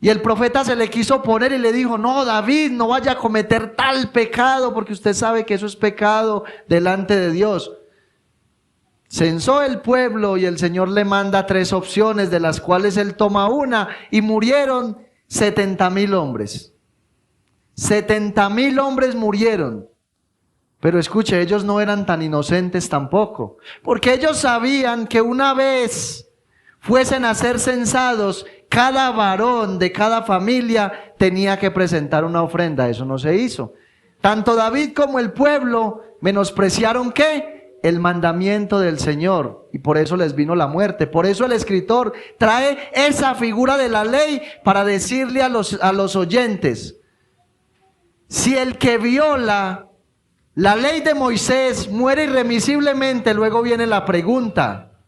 Y el profeta se le quiso poner y le dijo, no, David, no vaya a cometer tal pecado porque usted sabe que eso es pecado delante de Dios. Censó el pueblo y el Señor le manda 3 opciones, de las cuales él toma una, y murieron 70,000 hombres. 70,000 hombres murieron. Pero escuche, ellos no eran tan inocentes tampoco, porque ellos sabían que una vez fuesen a ser censados, cada varón de cada familia tenía que presentar una ofrenda. Eso no se hizo. Tanto David como el pueblo menospreciaron ¿qué? El mandamiento del Señor, y por eso les vino la muerte. Por eso el escritor trae esa figura de la ley para decirle a los oyentes: si el que viola la ley de Moisés muere irremisiblemente, luego viene la pregunta: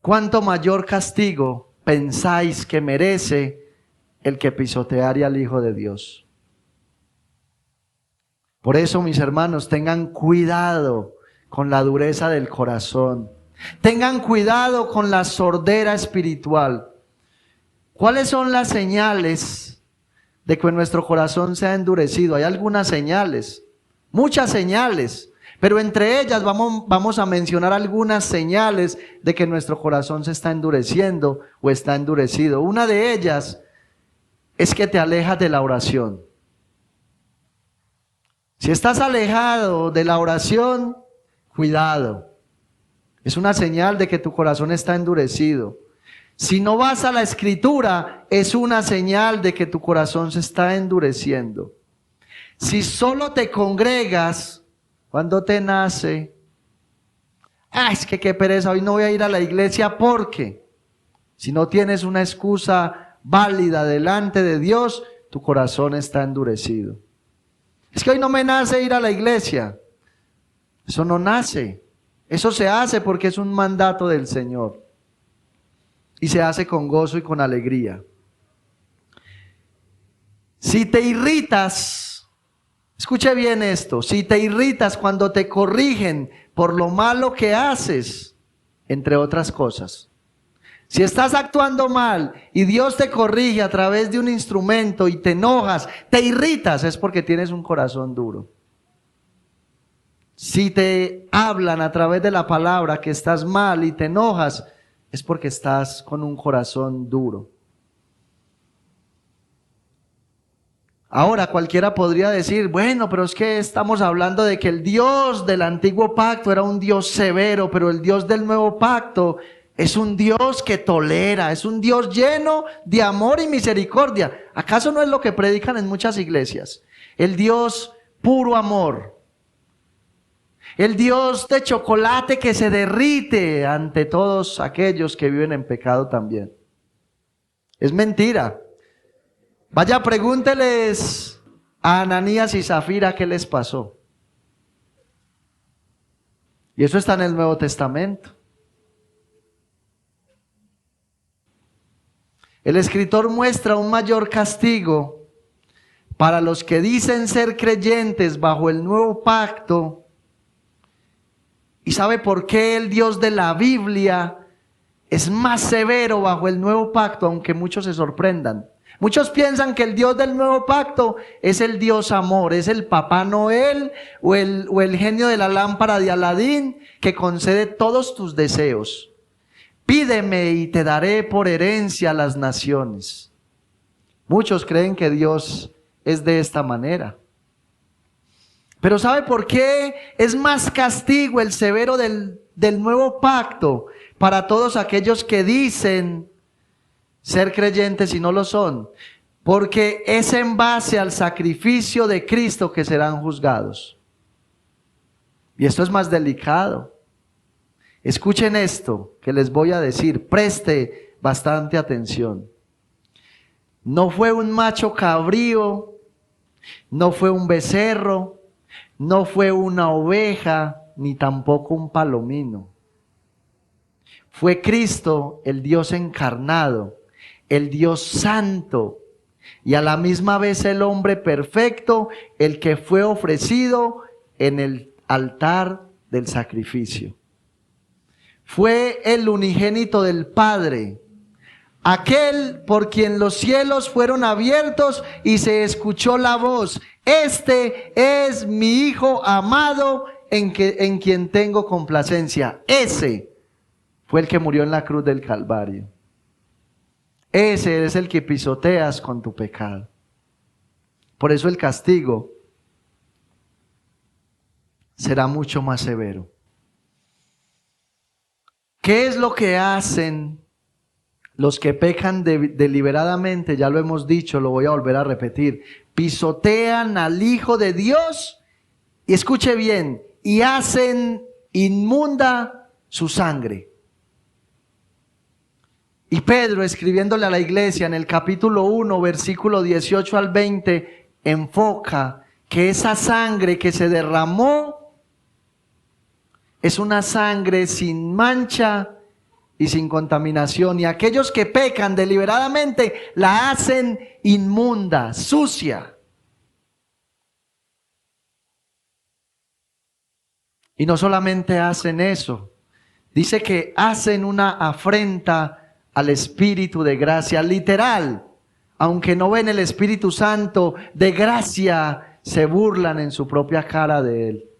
¿cuánto mayor castigo pensáis que merece el que pisoteare al Hijo de Dios? Por eso, mis hermanos, tengan cuidado con la dureza del corazón. Tengan cuidado con la sordera espiritual. ¿Cuáles son las señales de que nuestro corazón se ha endurecido? Hay algunas señales, muchas señales, pero entre ellas vamos a mencionar algunas señales de que nuestro corazón se está endureciendo o está endurecido. Una de ellas es que te alejas de la oración. Si estás alejado de la oración, cuidado. Es una señal de que tu corazón está endurecido. Si no vas a la Escritura, es una señal de que tu corazón se está endureciendo. Si solo te congregas cuando te nace, es que qué pereza, hoy no voy a ir a la iglesia porque, si no tienes una excusa válida delante de Dios, tu corazón está endurecido. Es que hoy no me nace ir a la iglesia. Eso no nace. Eso se hace porque es un mandato del Señor. Y se hace con gozo y con alegría. Si te irritas, escuche bien esto, si te irritas cuando te corrigen por lo malo que haces, entre otras cosas. Si estás actuando mal y Dios te corrige a través de un instrumento y te enojas, te irritas, es porque tienes un corazón duro. Si te hablan a través de la palabra que estás mal y te enojas, es porque estás con un corazón duro. Ahora cualquiera podría decir, bueno, pero es que estamos hablando de que el Dios del antiguo pacto era un Dios severo, pero el Dios del nuevo pacto es un Dios que tolera, es un Dios lleno de amor y misericordia. ¿Acaso no es lo que predican en muchas iglesias? El Dios puro amor. El Dios de chocolate que se derrite ante todos aquellos que viven en pecado también. Es mentira. Vaya, pregúnteles a Ananías y Zafira qué les pasó. Y eso está en el Nuevo Testamento. El escritor muestra un mayor castigo para los que dicen ser creyentes bajo el nuevo pacto. ¿Y sabe por qué el Dios de la Biblia es más severo bajo el nuevo pacto? Aunque muchos se sorprendan. Muchos piensan que el Dios del nuevo pacto es el Dios amor, es el Papá Noel o el genio de la lámpara de Aladín que concede todos tus deseos. Pídeme y te daré por herencia las naciones. Muchos creen que Dios es de esta manera. Pero ¿sabe por qué es más castigo el severo del nuevo pacto para todos aquellos que dicen ser creyentes y no lo son? Porque es en base al sacrificio de Cristo que serán juzgados. Y esto es más delicado. Escuchen esto que les voy a decir, preste bastante atención. No fue un macho cabrío, no fue un becerro, no fue una oveja, ni tampoco un palomino. Fue Cristo, el Dios encarnado, el Dios santo, y a la misma vez el hombre perfecto, el que fue ofrecido en el altar del sacrificio. Fue el unigénito del Padre, aquel por quien los cielos fueron abiertos y se escuchó la voz: este es mi Hijo amado en quien tengo complacencia. Ese fue el que murió en la cruz del Calvario. Ese es el que pisoteas con tu pecado. Por eso el castigo será mucho más severo. ¿Qué es lo que hacen los que pecan deliberadamente? Ya lo hemos dicho, lo voy a volver a repetir. Pisotean al Hijo de Dios y escuche bien, y hacen inmunda su sangre. Y Pedro, escribiéndole a la iglesia en el capítulo 1, versículo 18 al 20, enfoca que esa sangre que se derramó es una sangre sin mancha y sin contaminación. Y aquellos que pecan deliberadamente la hacen inmunda, sucia. Y no solamente hacen eso, dice que hacen una afrenta al Espíritu de gracia, literal. Aunque no ven el Espíritu Santo de gracia, se burlan en su propia cara de Él.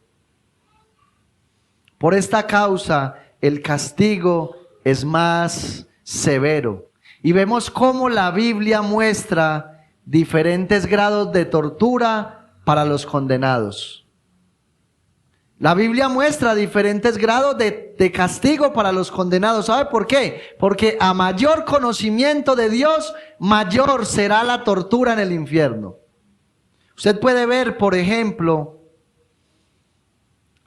Por esta causa, el castigo es más severo. Y vemos cómo la Biblia muestra diferentes grados de tortura para los condenados. La Biblia muestra diferentes grados de castigo para los condenados. ¿Sabe por qué? Porque a mayor conocimiento de Dios, mayor será la tortura en el infierno. Usted puede ver, por ejemplo,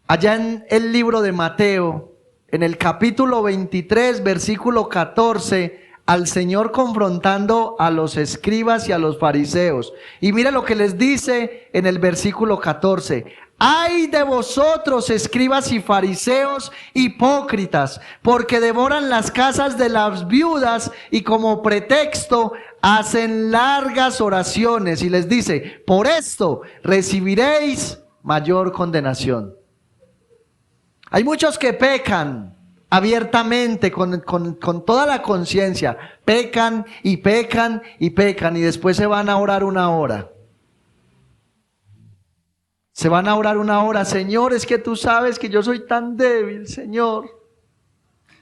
allá en el libro de Mateo, en el capítulo 23, versículo 14, al Señor confrontando a los escribas y a los fariseos. Y mira lo que les dice en el versículo 14. ¡Ay de vosotros, escribas y fariseos hipócritas! Porque devoran las casas de las viudas y como pretexto hacen largas oraciones. Y les dice, por esto recibiréis mayor condenación. Hay muchos que pecan abiertamente, con toda la conciencia. Pecan y pecan y pecan y después se van a orar una hora. Se van a orar una hora. Señor, es que tú sabes que yo soy tan débil, Señor.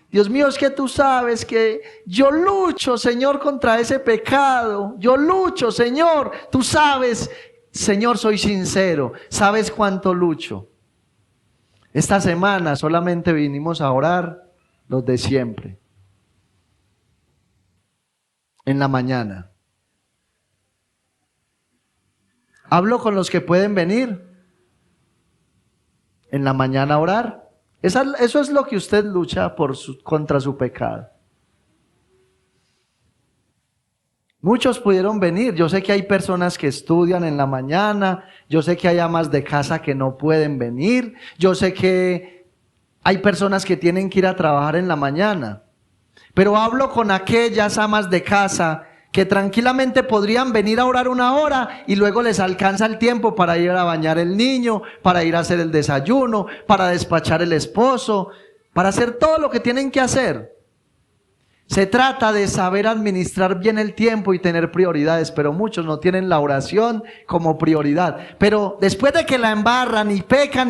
Dios mío, es que tú sabes que yo lucho, Señor, contra ese pecado. Yo lucho, Señor. Tú sabes, Señor, soy sincero. Sabes cuánto lucho. Esta semana solamente vinimos a orar los de siempre. En la mañana. Hablo con los que pueden venir. En la mañana a orar. Eso es lo que usted lucha contra su pecado. Muchos pudieron venir. Yo sé que hay personas que estudian en la mañana. Yo sé que hay amas de casa que no pueden venir. Yo sé que hay personas que tienen que ir a trabajar en la mañana. Pero hablo con aquellas amas de casa que tranquilamente podrían venir a orar una hora y luego les alcanza el tiempo para ir a bañar el niño, para ir a hacer el desayuno, para despachar el esposo, para hacer todo lo que tienen que hacer. Se trata de saber administrar bien el tiempo y tener prioridades, pero muchos no tienen la oración como prioridad. Pero después de que la embarran y pecan,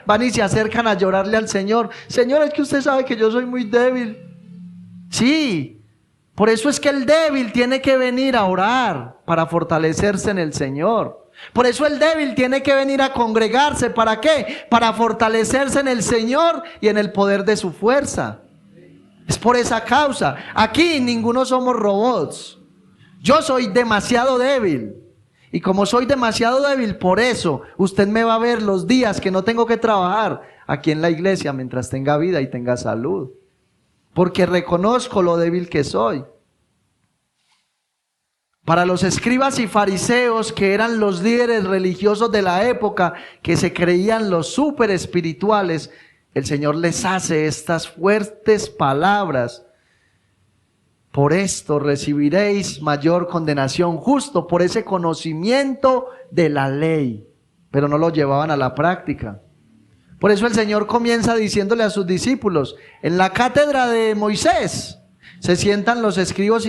van y se acercan a llorarle al Señor. Señor, es que usted sabe que yo soy muy débil. Sí, por eso es que el débil tiene que venir a orar para fortalecerse en el Señor. Por eso el débil tiene que venir a congregarse. ¿Para qué? Para fortalecerse en el Señor y en el poder de su fuerza. Es por esa causa. Aquí ninguno somos robots. Yo soy demasiado débil. Y como soy demasiado débil, por eso usted me va a ver los días que no tengo que trabajar aquí en la iglesia mientras tenga vida y tenga salud. Porque reconozco lo débil que soy. Para los escribas y fariseos, que eran los líderes religiosos de la época, que se creían los súper espirituales, el Señor les hace estas fuertes palabras. Por esto recibiréis mayor condenación, justo por ese conocimiento de la ley. Pero no lo llevaban a la práctica. Por eso el Señor comienza diciéndole a sus discípulos, en la cátedra de Moisés se sientan los escribas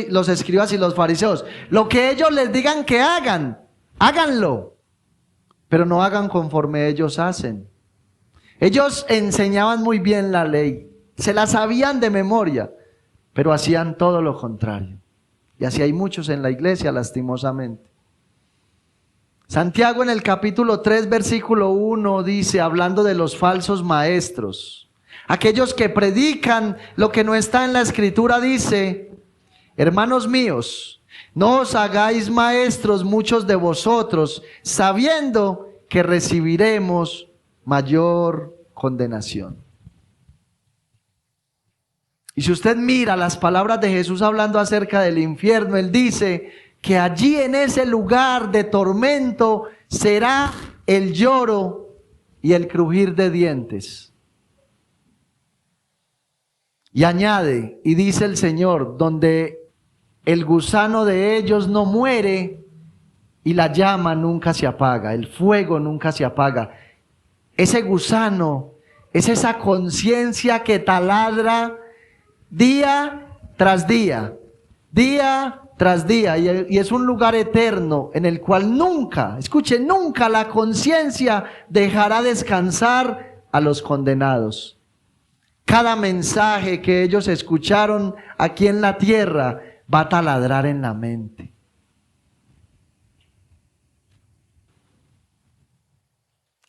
y los fariseos. Lo que ellos les digan que hagan, háganlo. Pero no hagan conforme ellos hacen. Ellos enseñaban muy bien la ley, se la sabían de memoria, pero hacían todo lo contrario. Y así hay muchos en la iglesia, lastimosamente. Santiago en el capítulo 3, versículo 1 dice, hablando de los falsos maestros, aquellos que predican lo que no está en la escritura, dice, hermanos míos, no os hagáis maestros muchos de vosotros, sabiendo que recibiremos mayor condenación. Y si usted mira las palabras de Jesús hablando acerca del infierno, Él dice que allí en ese lugar de tormento será el lloro y el crujir de dientes. Y añade, y dice el Señor, donde el gusano de ellos no muere y la llama nunca se apaga, el fuego nunca se apaga. Ese gusano es esa conciencia que taladra día tras día, día tras día, y es un lugar eterno en el cual nunca, escuche, nunca la conciencia dejará descansar a los condenados. Cada mensaje que ellos escucharon aquí en la tierra va a taladrar en la mente.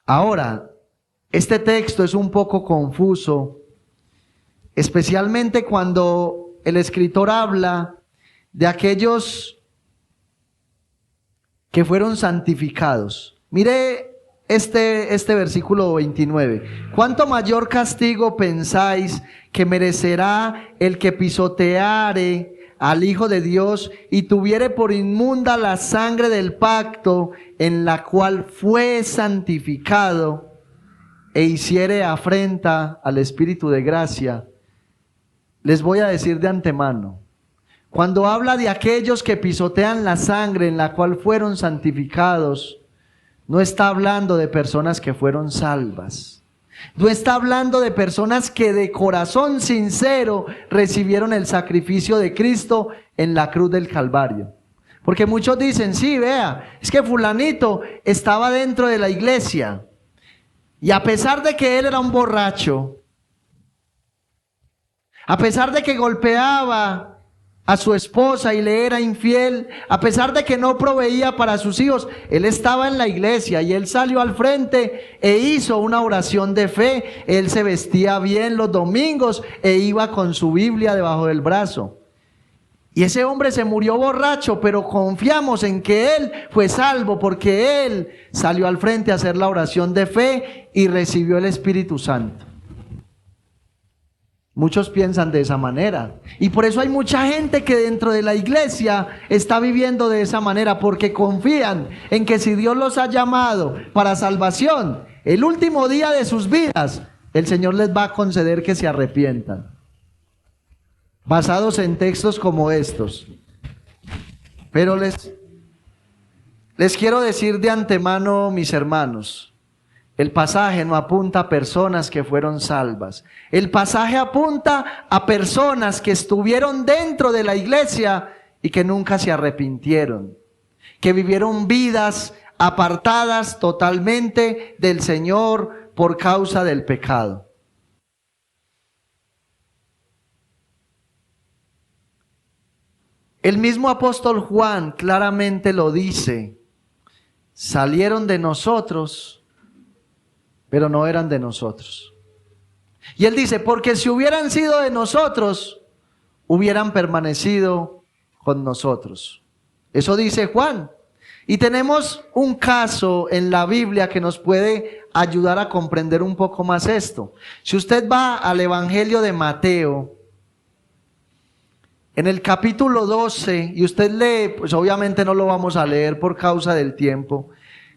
Ahora, este texto es un poco confuso, especialmente cuando el escritor habla de aquellos que fueron santificados. Mire este versículo 29. ¿Cuánto mayor castigo pensáis que merecerá el que pisoteare al Hijo de Dios y tuviere por inmunda la sangre del pacto en la cual fue santificado e hiciere afrenta al Espíritu de gracia? Les voy a decir de antemano, cuando habla de aquellos que pisotean la sangre en la cual fueron santificados, no está hablando de personas que fueron salvas. No está hablando de personas que de corazón sincero recibieron el sacrificio de Cristo en la cruz del Calvario. Porque muchos dicen, sí, vea, es que fulanito estaba dentro de la iglesia y a pesar de que él era un borracho, a pesar de que golpeaba a su esposa y le era infiel, a pesar de que no proveía para sus hijos, él estaba en la iglesia y él salió al frente e hizo una oración de fe. Él se vestía bien los domingos e iba con su Biblia debajo del brazo. Y ese hombre se murió borracho, pero confiamos en que él fue salvo porque él salió al frente a hacer la oración de fe y recibió el Espíritu Santo. Muchos piensan de esa manera y por eso hay mucha gente que dentro de la iglesia está viviendo de esa manera, porque confían en que si Dios los ha llamado para salvación, el último día de sus vidas, el Señor les va a conceder que se arrepientan, basados en textos como estos. Pero les quiero decir de antemano, mis hermanos, el pasaje no apunta a personas que fueron salvas. El pasaje apunta a personas que estuvieron dentro de la iglesia y que nunca se arrepintieron, que vivieron vidas apartadas totalmente del Señor por causa del pecado. El mismo apóstol Juan claramente lo dice: salieron de nosotros, pero no eran de nosotros. Y él dice, porque si hubieran sido de nosotros, hubieran permanecido con nosotros. Eso dice Juan. Y tenemos un caso en la Biblia que nos puede ayudar a comprender un poco más esto. Si usted va al Evangelio de Mateo, en el capítulo 12, y usted lee, pues obviamente no lo vamos a leer por causa del tiempo,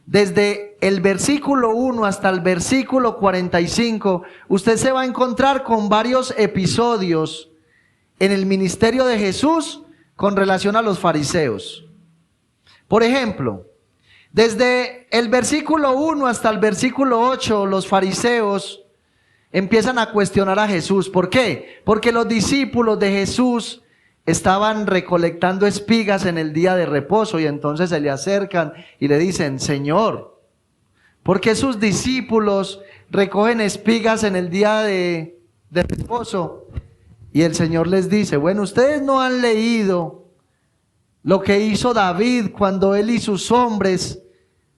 desde el versículo 1 hasta el versículo 45, usted se va a encontrar con varios episodios en el ministerio de Jesús con relación a los fariseos. Por ejemplo, desde el versículo 1 hasta el versículo 8, los fariseos empiezan a cuestionar a Jesús. ¿Por qué? Porque los discípulos de Jesús estaban recolectando espigas en el día de reposo y entonces se le acercan y le dicen: Señor, ¿por qué sus discípulos recogen espigas en el día de reposo. Y el Señor les dice, bueno, ustedes no han leído lo que hizo David cuando él y sus hombres,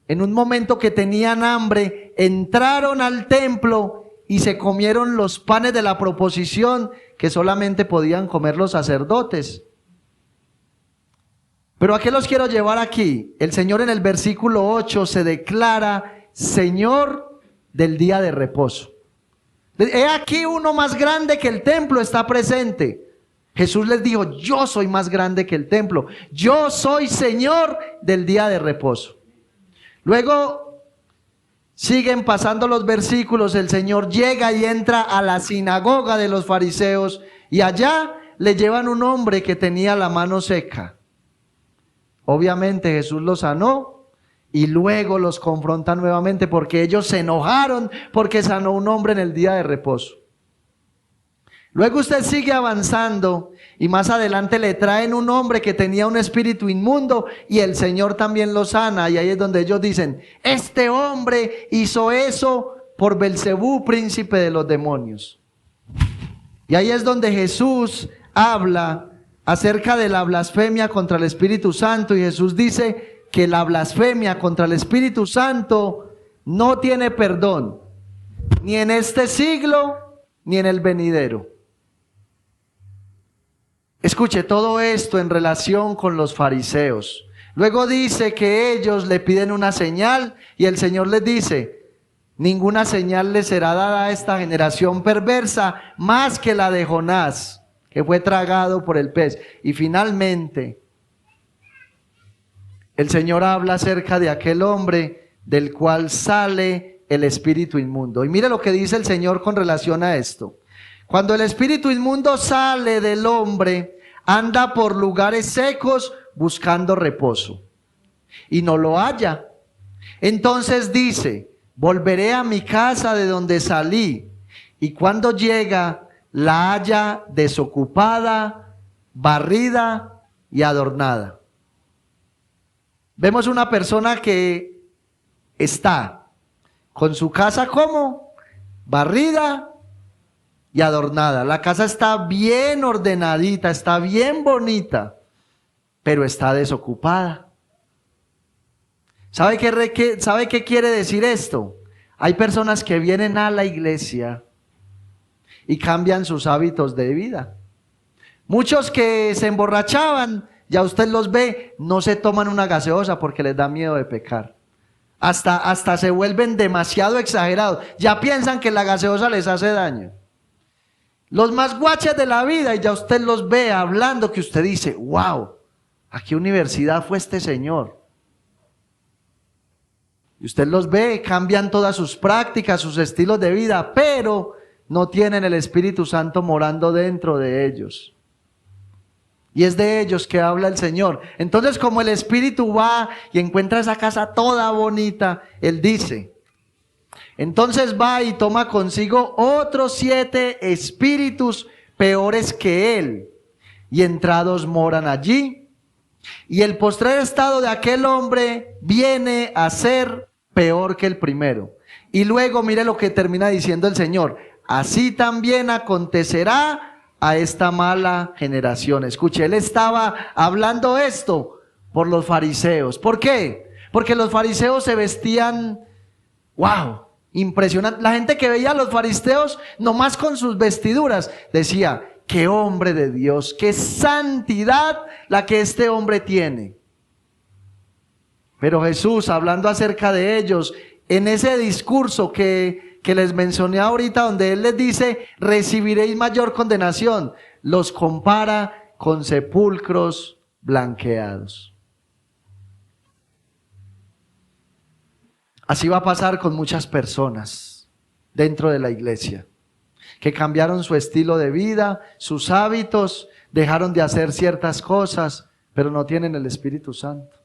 en un momento que tenían hambre, entraron al templo y se comieron los panes de la proposición que solamente podían comer los sacerdotes. Pero ¿a qué los quiero llevar aquí? El Señor en el versículo 8 se declara Señor del día de reposo. He aquí uno más grande que el templo está presente. Jesús les dijo, yo soy más grande que el templo. Yo soy Señor del día de reposo. Luego siguen pasando los versículos. El Señor llega y entra a la sinagoga de los fariseos y allá le llevan un hombre que tenía la mano seca. Obviamente Jesús los sanó y luego los confronta nuevamente porque ellos se enojaron porque sanó un hombre en el día de reposo. Luego usted sigue avanzando y más adelante le traen un hombre que tenía un espíritu inmundo y el Señor también lo sana. Y ahí es donde ellos dicen, este hombre hizo eso por Belcebú, príncipe de los demonios. Y ahí es donde Jesús habla acerca de la blasfemia contra el Espíritu Santo, y Jesús dice que la blasfemia contra el Espíritu Santo no tiene perdón, ni en este siglo, ni en el venidero. Escuche todo esto en relación con los fariseos. Luego dice que ellos le piden una señal, y el Señor les dice, ninguna señal le será dada a esta generación perversa, más que la de Jonás, que fue tragado por el pez. Y finalmente, el Señor habla acerca de aquel hombre del cual sale el espíritu inmundo. Y mire lo que dice el Señor con relación a esto. Cuando el espíritu inmundo sale del hombre, anda por lugares secos buscando reposo y no lo halla. Entonces dice, volveré a mi casa de donde salí, y cuando llega, la halla desocupada, barrida y adornada. Vemos una persona que está con su casa como barrida y adornada. La casa está bien ordenadita, está bien bonita, pero está desocupada. ¿Sabe qué quiere decir esto? Hay personas que vienen a la iglesia y cambian sus hábitos de vida. Muchos que se emborrachaban, ya usted los ve, no se toman una gaseosa porque les da miedo de pecar. Hasta se vuelven demasiado exagerados. Ya piensan que la gaseosa les hace daño. Los más guaches de la vida, y ya usted los ve hablando que usted dice, wow, ¿a qué universidad fue este señor? Y usted los ve, cambian todas sus prácticas, sus estilos de vida, pero no tienen el Espíritu Santo morando dentro de ellos. Y es de ellos que habla el Señor. Entonces, como el Espíritu va y encuentra esa casa toda bonita, Él dice, entonces va y toma consigo otros 7 espíritus peores que él, y entrados moran allí. Y el postrer estado de aquel hombre viene a ser peor que el primero. Y luego mire lo que termina diciendo el Señor, así también acontecerá a esta mala generación. Escuche, él estaba hablando esto por los fariseos. ¿Por qué? Porque los fariseos se vestían, wow, impresionante. La gente que veía a los fariseos nomás con sus vestiduras decía, qué hombre de Dios, qué santidad la que este hombre tiene. Pero Jesús, hablando acerca de ellos, en ese discurso que les mencioné ahorita, donde Él les dice, recibiréis mayor condenación, los compara con sepulcros blanqueados. Así va a pasar con muchas personas dentro de la iglesia, que cambiaron su estilo de vida, sus hábitos, dejaron de hacer ciertas cosas, pero no tienen el Espíritu Santo.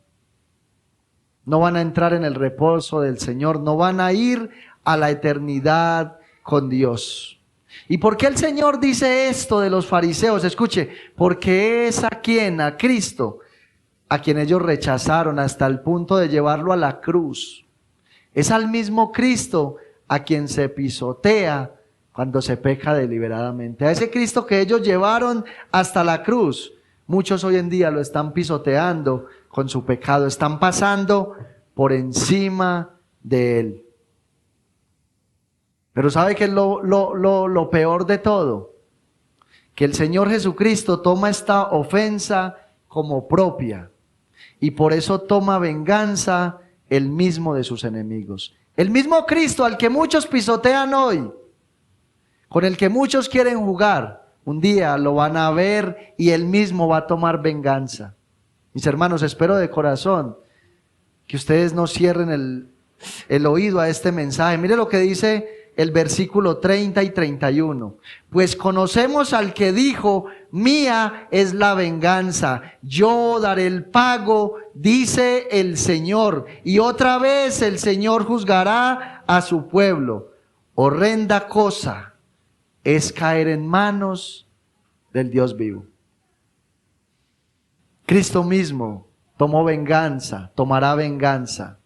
No van a entrar en el reposo del Señor, no van a ir a la eternidad con Dios. ¿Y por qué el Señor dice esto de los fariseos? Escuche, porque es a Cristo, a quien ellos rechazaron hasta el punto de llevarlo a la cruz. Es al mismo Cristo a quien se pisotea cuando se peca deliberadamente. A ese Cristo que ellos llevaron hasta la cruz, muchos hoy en día lo están pisoteando con su pecado, están pasando por encima de Él. Pero ¿sabe qué es lo peor de todo? Que el Señor Jesucristo toma esta ofensa como propia y por eso toma venganza Él mismo de sus enemigos. El mismo Cristo al que muchos pisotean hoy, con el que muchos quieren jugar, un día lo van a ver y Él mismo va a tomar venganza. Mis hermanos, espero de corazón que ustedes no cierren el oído a este mensaje. Mire lo que dice el versículo 30 y 31. Pues conocemos al que dijo, mía es la venganza, yo daré el pago, dice el Señor. Y otra vez el Señor juzgará a su pueblo. Horrenda cosa es caer en manos del Dios vivo. Cristo mismo tomó venganza, tomará venganza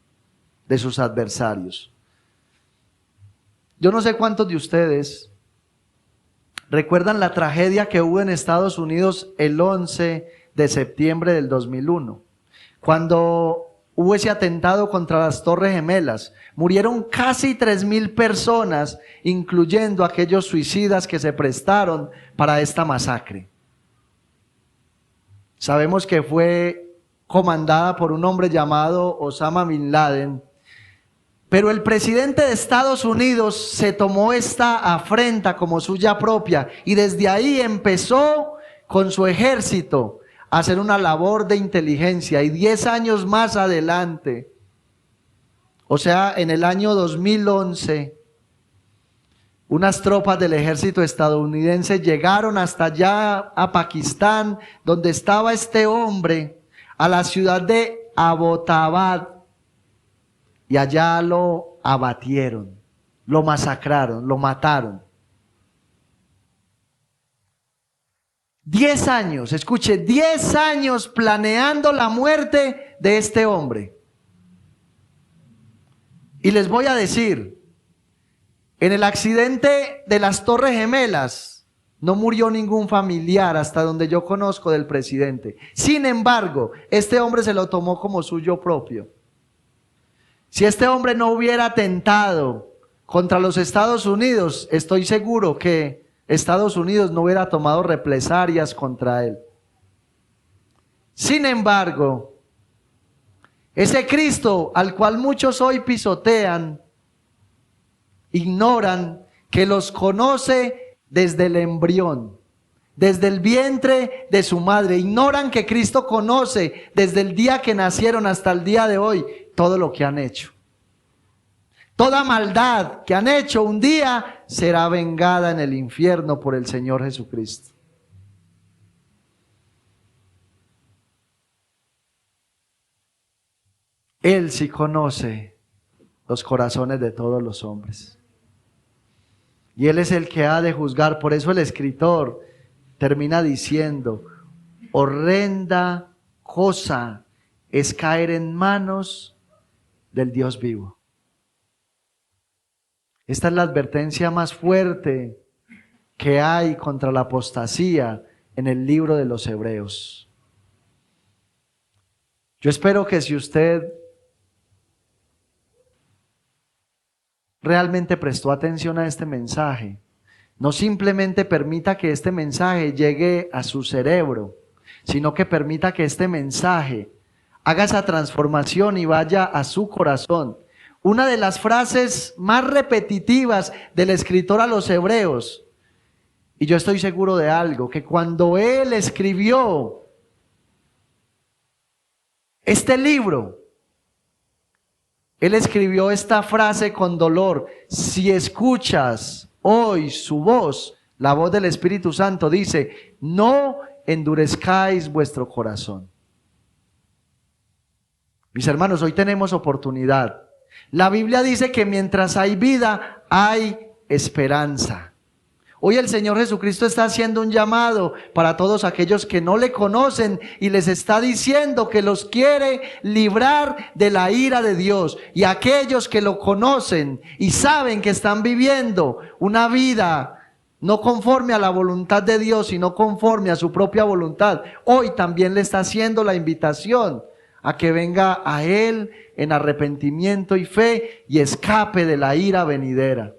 de sus adversarios. Yo no sé cuántos de ustedes recuerdan la tragedia que hubo en Estados Unidos el 11 de septiembre del 2001, cuando hubo ese atentado contra las Torres Gemelas. Murieron casi 3,000 personas, incluyendo aquellos suicidas que se prestaron para esta masacre. Sabemos que fue comandada por un hombre llamado Osama Bin Laden. Pero el presidente de Estados Unidos se tomó esta afrenta como suya propia y desde ahí empezó con su ejército a hacer una labor de inteligencia. Y 10 años más adelante, o sea, en el año 2011, unas tropas del ejército estadounidense llegaron hasta allá a Pakistán, donde estaba este hombre, a la ciudad de Abbottabad. Y allá lo abatieron, lo masacraron, lo mataron. 10 años, escuche, 10 años planeando la muerte de este hombre. Y les voy a decir, en el accidente de las Torres Gemelas no murió ningún familiar hasta donde yo conozco del presidente. Sin embargo, este hombre se lo tomó como suyo propio. Si este hombre no hubiera atentado contra los Estados Unidos, estoy seguro que Estados Unidos no hubiera tomado represalias contra él. Sin embargo, ese Cristo al cual muchos hoy pisotean, ignoran que los conoce desde el embrión, desde el vientre de su madre. Ignoran que Cristo conoce desde el día que nacieron hasta el día de hoy todo lo que han hecho. Toda maldad que han hecho un día será vengada en el infierno por el Señor Jesucristo. Él sí conoce los corazones de todos los hombres. Y Él es el que ha de juzgar. Por eso el escritor termina diciendo, horrenda cosa es caer en manos del Dios vivo. Esta es la advertencia más fuerte que hay contra la apostasía en el libro de los Hebreos. Yo espero que si usted realmente prestó atención a este mensaje, no simplemente permita que este mensaje llegue a su cerebro, sino que permita que este mensaje haga esa transformación y vaya a su corazón. Una de las frases más repetitivas del escritor a los Hebreos, y yo estoy seguro de algo, que cuando él escribió este libro, él escribió esta frase con dolor: si escuchas hoy su voz, la voz del Espíritu Santo, dice, no endurezcáis vuestro corazón. Mis hermanos, hoy tenemos oportunidad. La Biblia dice que mientras hay vida, hay esperanza. Hoy el Señor Jesucristo está haciendo un llamado para todos aquellos que no le conocen y les está diciendo que los quiere librar de la ira de Dios. Y aquellos que lo conocen y saben que están viviendo una vida no conforme a la voluntad de Dios, sino conforme a su propia voluntad, hoy también le está haciendo la invitación a que venga a Él en arrepentimiento y fe y escape de la ira venidera.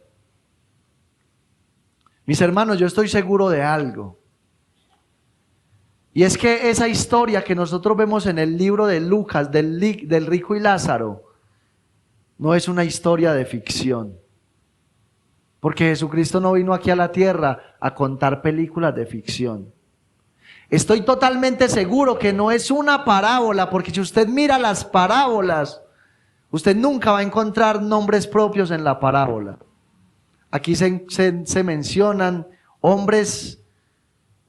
Mis hermanos, yo estoy seguro de algo. Y es que esa historia que nosotros vemos en el libro de Lucas, del rico y Lázaro, no es una historia de ficción. Porque Jesucristo no vino aquí a la tierra a contar películas de ficción. Estoy totalmente seguro que no es una parábola, porque si usted mira las parábolas, usted nunca va a encontrar nombres propios en la parábola. Aquí se mencionan hombres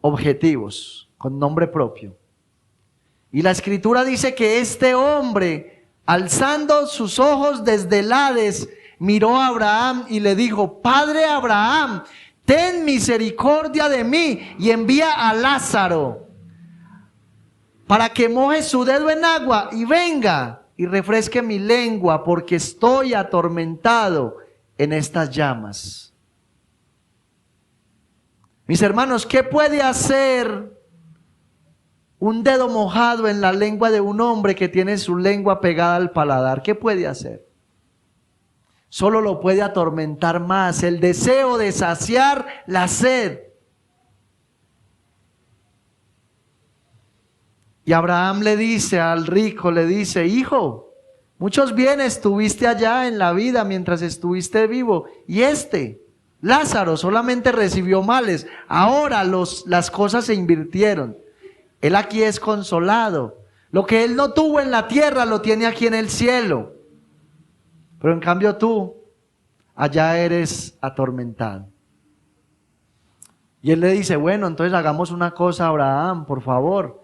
objetivos, con nombre propio. Y la Escritura dice que este hombre, alzando sus ojos desde el Hades, miró a Abraham y le dijo: Padre Abraham, ten misericordia de mí y envía a Lázaro para que moje su dedo en agua y venga y refresque mi lengua, porque estoy atormentado en estas llamas. Mis hermanos, ¿qué puede hacer un dedo mojado en la lengua de un hombre que tiene su lengua pegada al paladar? ¿Qué puede hacer? Solo lo puede atormentar más, el deseo de saciar la sed. Y Abraham le dice al rico, le dice: hijo, muchos bienes tuviste allá en la vida mientras estuviste vivo, y Lázaro, solamente recibió males. Ahora las cosas se invirtieron. Él aquí es consolado. Lo que él no tuvo en la tierra lo tiene aquí en el cielo. Pero en cambio tú, allá eres atormentado. Y él le dice: bueno, entonces hagamos una cosa, Abraham, por favor.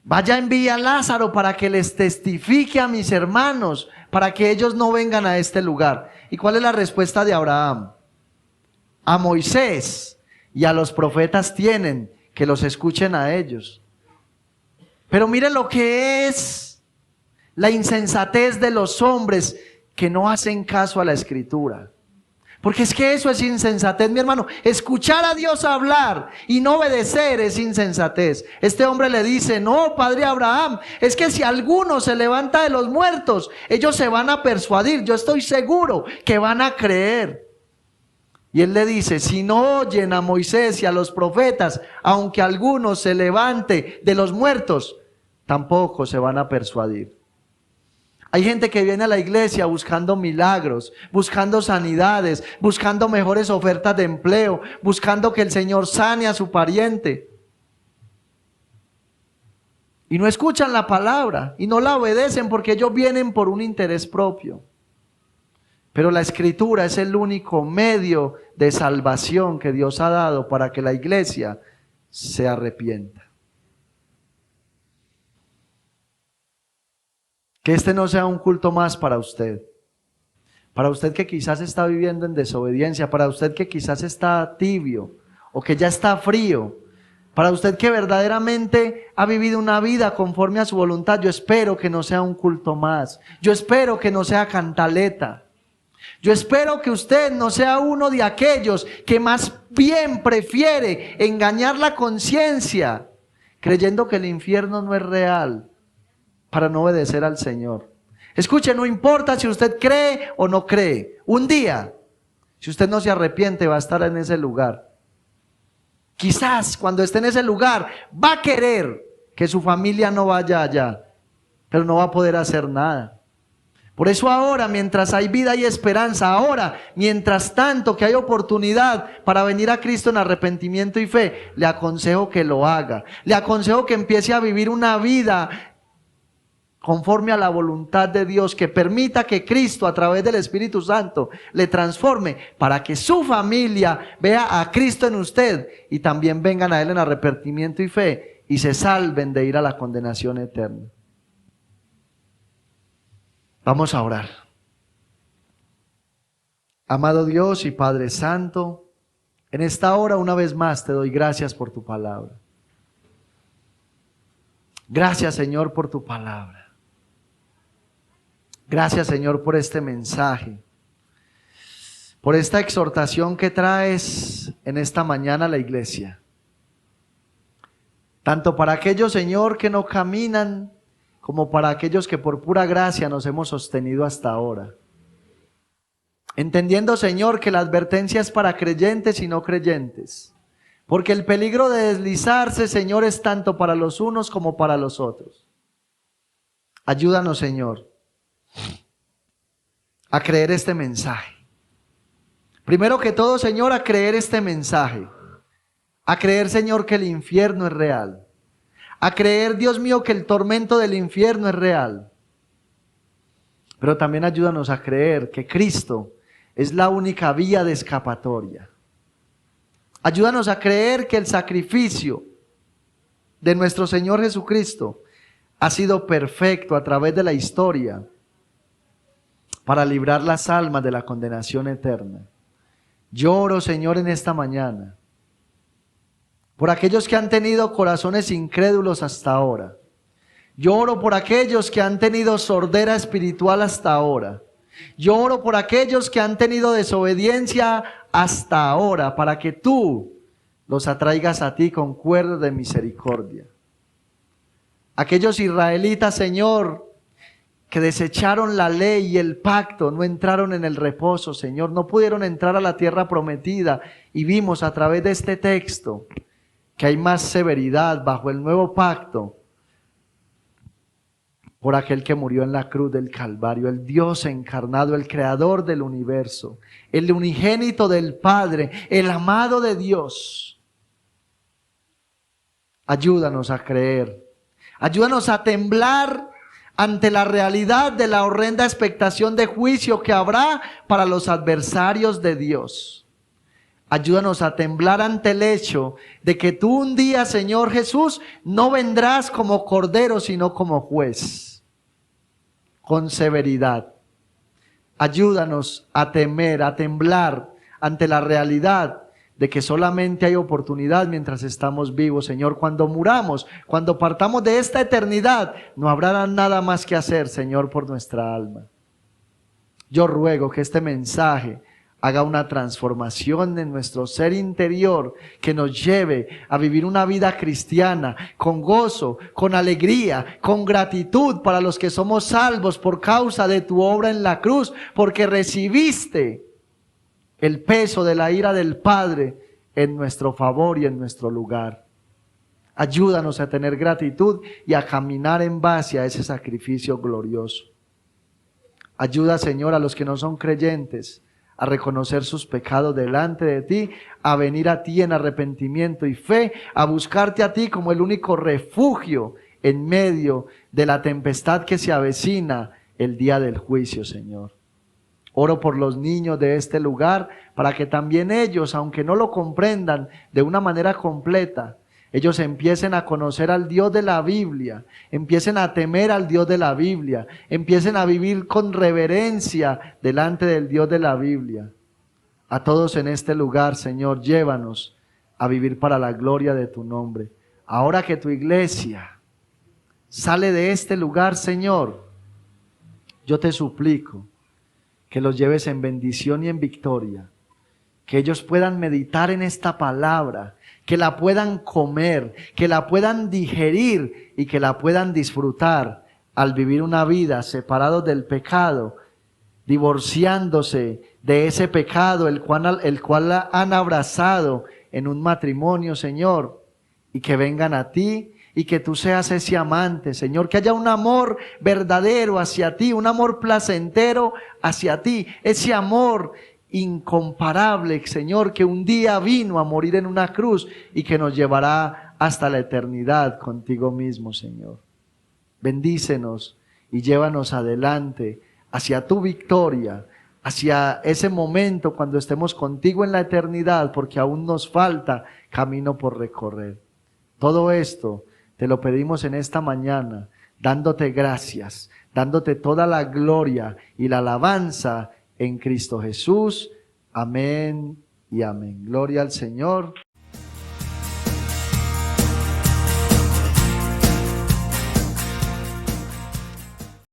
Vaya, envía a Lázaro para que les testifique a mis hermanos, para que ellos no vengan a este lugar. ¿Y cuál es la respuesta de Abraham? A Moisés y a los profetas tienen, que los escuchen a ellos. Pero mire lo que es la insensatez de los hombres que no hacen caso a la Escritura. Porque es que eso es insensatez, mi hermano. Escuchar a Dios hablar y no obedecer es insensatez. Este hombre le dice: no, padre Abraham, es que si alguno se levanta de los muertos, ellos se van a persuadir. Yo estoy seguro que van a creer. Y él le dice: si no oyen a Moisés y a los profetas, aunque alguno se levante de los muertos, tampoco se van a persuadir. Hay gente que viene a la iglesia buscando milagros, buscando sanidades, buscando mejores ofertas de empleo, buscando que el Señor sane a su pariente. Y no escuchan la palabra y no la obedecen porque ellos vienen por un interés propio. Pero la Escritura es el único medio de salvación que Dios ha dado para que la iglesia se arrepienta. Que este no sea un culto más para usted que quizás está viviendo en desobediencia, para usted que quizás está tibio o que ya está frío, para usted que verdaderamente ha vivido una vida conforme a su voluntad. Yo espero que no sea un culto más, yo espero que no sea cantaleta, yo espero que usted no sea uno de aquellos que más bien prefiere engañar la conciencia creyendo que el infierno no es real, para no obedecer al Señor. Escuche, no importa si usted cree o no cree. Un día, si usted no se arrepiente, va a estar en ese lugar. Quizás cuando esté en ese lugar, va a querer que su familia no vaya allá, pero no va a poder hacer nada. Por eso ahora, mientras hay vida y esperanza, ahora, mientras tanto que hay oportunidad para venir a Cristo en arrepentimiento y fe, le aconsejo que lo haga. Le aconsejo que empiece a vivir una vida conforme a la voluntad de Dios, que permita que Cristo a través del Espíritu Santo le transforme para que su familia vea a Cristo en usted y también vengan a Él en arrepentimiento y fe y se salven de ir a la condenación eterna. Vamos a orar. Amado Dios y Padre Santo, En esta hora, una vez más, te doy gracias por tu palabra. Gracias, Señor, por tu palabra. Gracias, Señor, por este mensaje, por esta exhortación que traes en esta mañana a la iglesia. Tanto para aquellos, Señor, que no caminan, como para aquellos que por pura gracia nos hemos sostenido hasta ahora. Entendiendo, Señor, que la advertencia es para creyentes y no creyentes. Porque el peligro de deslizarse, Señor, es tanto para los unos como para los otros. Ayúdanos, Señor, a creer este mensaje. Primero que todo, Señor, a creer este mensaje. A creer, Señor, que el infierno es real. A creer, Dios mío, que el tormento del infierno es real. Pero también ayúdanos a creer que Cristo es la única vía de escapatoria. Ayúdanos a creer que el sacrificio de nuestro Señor Jesucristo ha sido perfecto a través de la historia para librar las almas de la condenación eterna. Yo oro, Señor, en esta mañana por aquellos que han tenido corazones incrédulos hasta ahora. Yo oro por aquellos que han tenido sordera espiritual hasta ahora. Yo oro por aquellos que han tenido desobediencia hasta ahora, para que tú los atraigas a ti con cuerdas de misericordia. Aquellos israelitas, Señor, que desecharon la ley y el pacto, no entraron en el reposo, Señor, no pudieron entrar a la tierra prometida, y vimos a través de este texto que hay más severidad bajo el nuevo pacto por aquel que murió en la cruz del Calvario, el Dios encarnado, el creador del universo, el unigénito del Padre, el amado de Dios. Ayúdanos a creer, ayúdanos a temblar ante la realidad de la horrenda expectación de juicio que habrá para los adversarios de Dios. Ayúdanos a temblar ante el hecho de que tú un día, Señor Jesús, no vendrás como cordero, sino como juez, con severidad. Ayúdanos a temer, a temblar ante la realidad de que solamente hay oportunidad mientras estamos vivos, Señor. Cuando muramos, cuando partamos de esta eternidad, no habrá nada más que hacer, Señor, por nuestra alma. Yo ruego que este mensaje haga una transformación en nuestro ser interior que nos lleve a vivir una vida cristiana con gozo, con alegría, con gratitud para los que somos salvos por causa de tu obra en la cruz, porque recibiste el peso de la ira del Padre en nuestro favor y en nuestro lugar. Ayúdanos a tener gratitud y a caminar en base a ese sacrificio glorioso. Ayuda, Señor, a los que no son creyentes a reconocer sus pecados delante de ti, a venir a ti en arrepentimiento y fe, a buscarte a ti como el único refugio en medio de la tempestad que se avecina el día del juicio, Señor. Oro por los niños de este lugar para que también ellos, aunque no lo comprendan de una manera completa, ellos empiecen a conocer al Dios de la Biblia, empiecen a temer al Dios de la Biblia, empiecen a vivir con reverencia delante del Dios de la Biblia. A todos en este lugar, Señor, llévanos a vivir para la gloria de tu nombre. Ahora que tu iglesia sale de este lugar, Señor, yo te suplico que los lleves en bendición y en victoria, que ellos puedan meditar en esta palabra, que la puedan comer, que la puedan digerir y que la puedan disfrutar al vivir una vida separados del pecado, divorciándose de ese pecado el cual han abrazado en un matrimonio, Señor, y que vengan a ti y que tú seas ese amante, Señor, que haya un amor verdadero hacia ti, un amor placentero hacia ti, ese amor incomparable, Señor, que un día vino a morir en una cruz y que nos llevará hasta la eternidad contigo mismo, Señor. Bendícenos y llévanos adelante hacia tu victoria, hacia ese momento cuando estemos contigo en la eternidad, porque aún nos falta camino por recorrer. Todo esto te lo pedimos en esta mañana, dándote gracias, dándote toda la gloria y la alabanza en Cristo Jesús. Amén y amén. Gloria al Señor.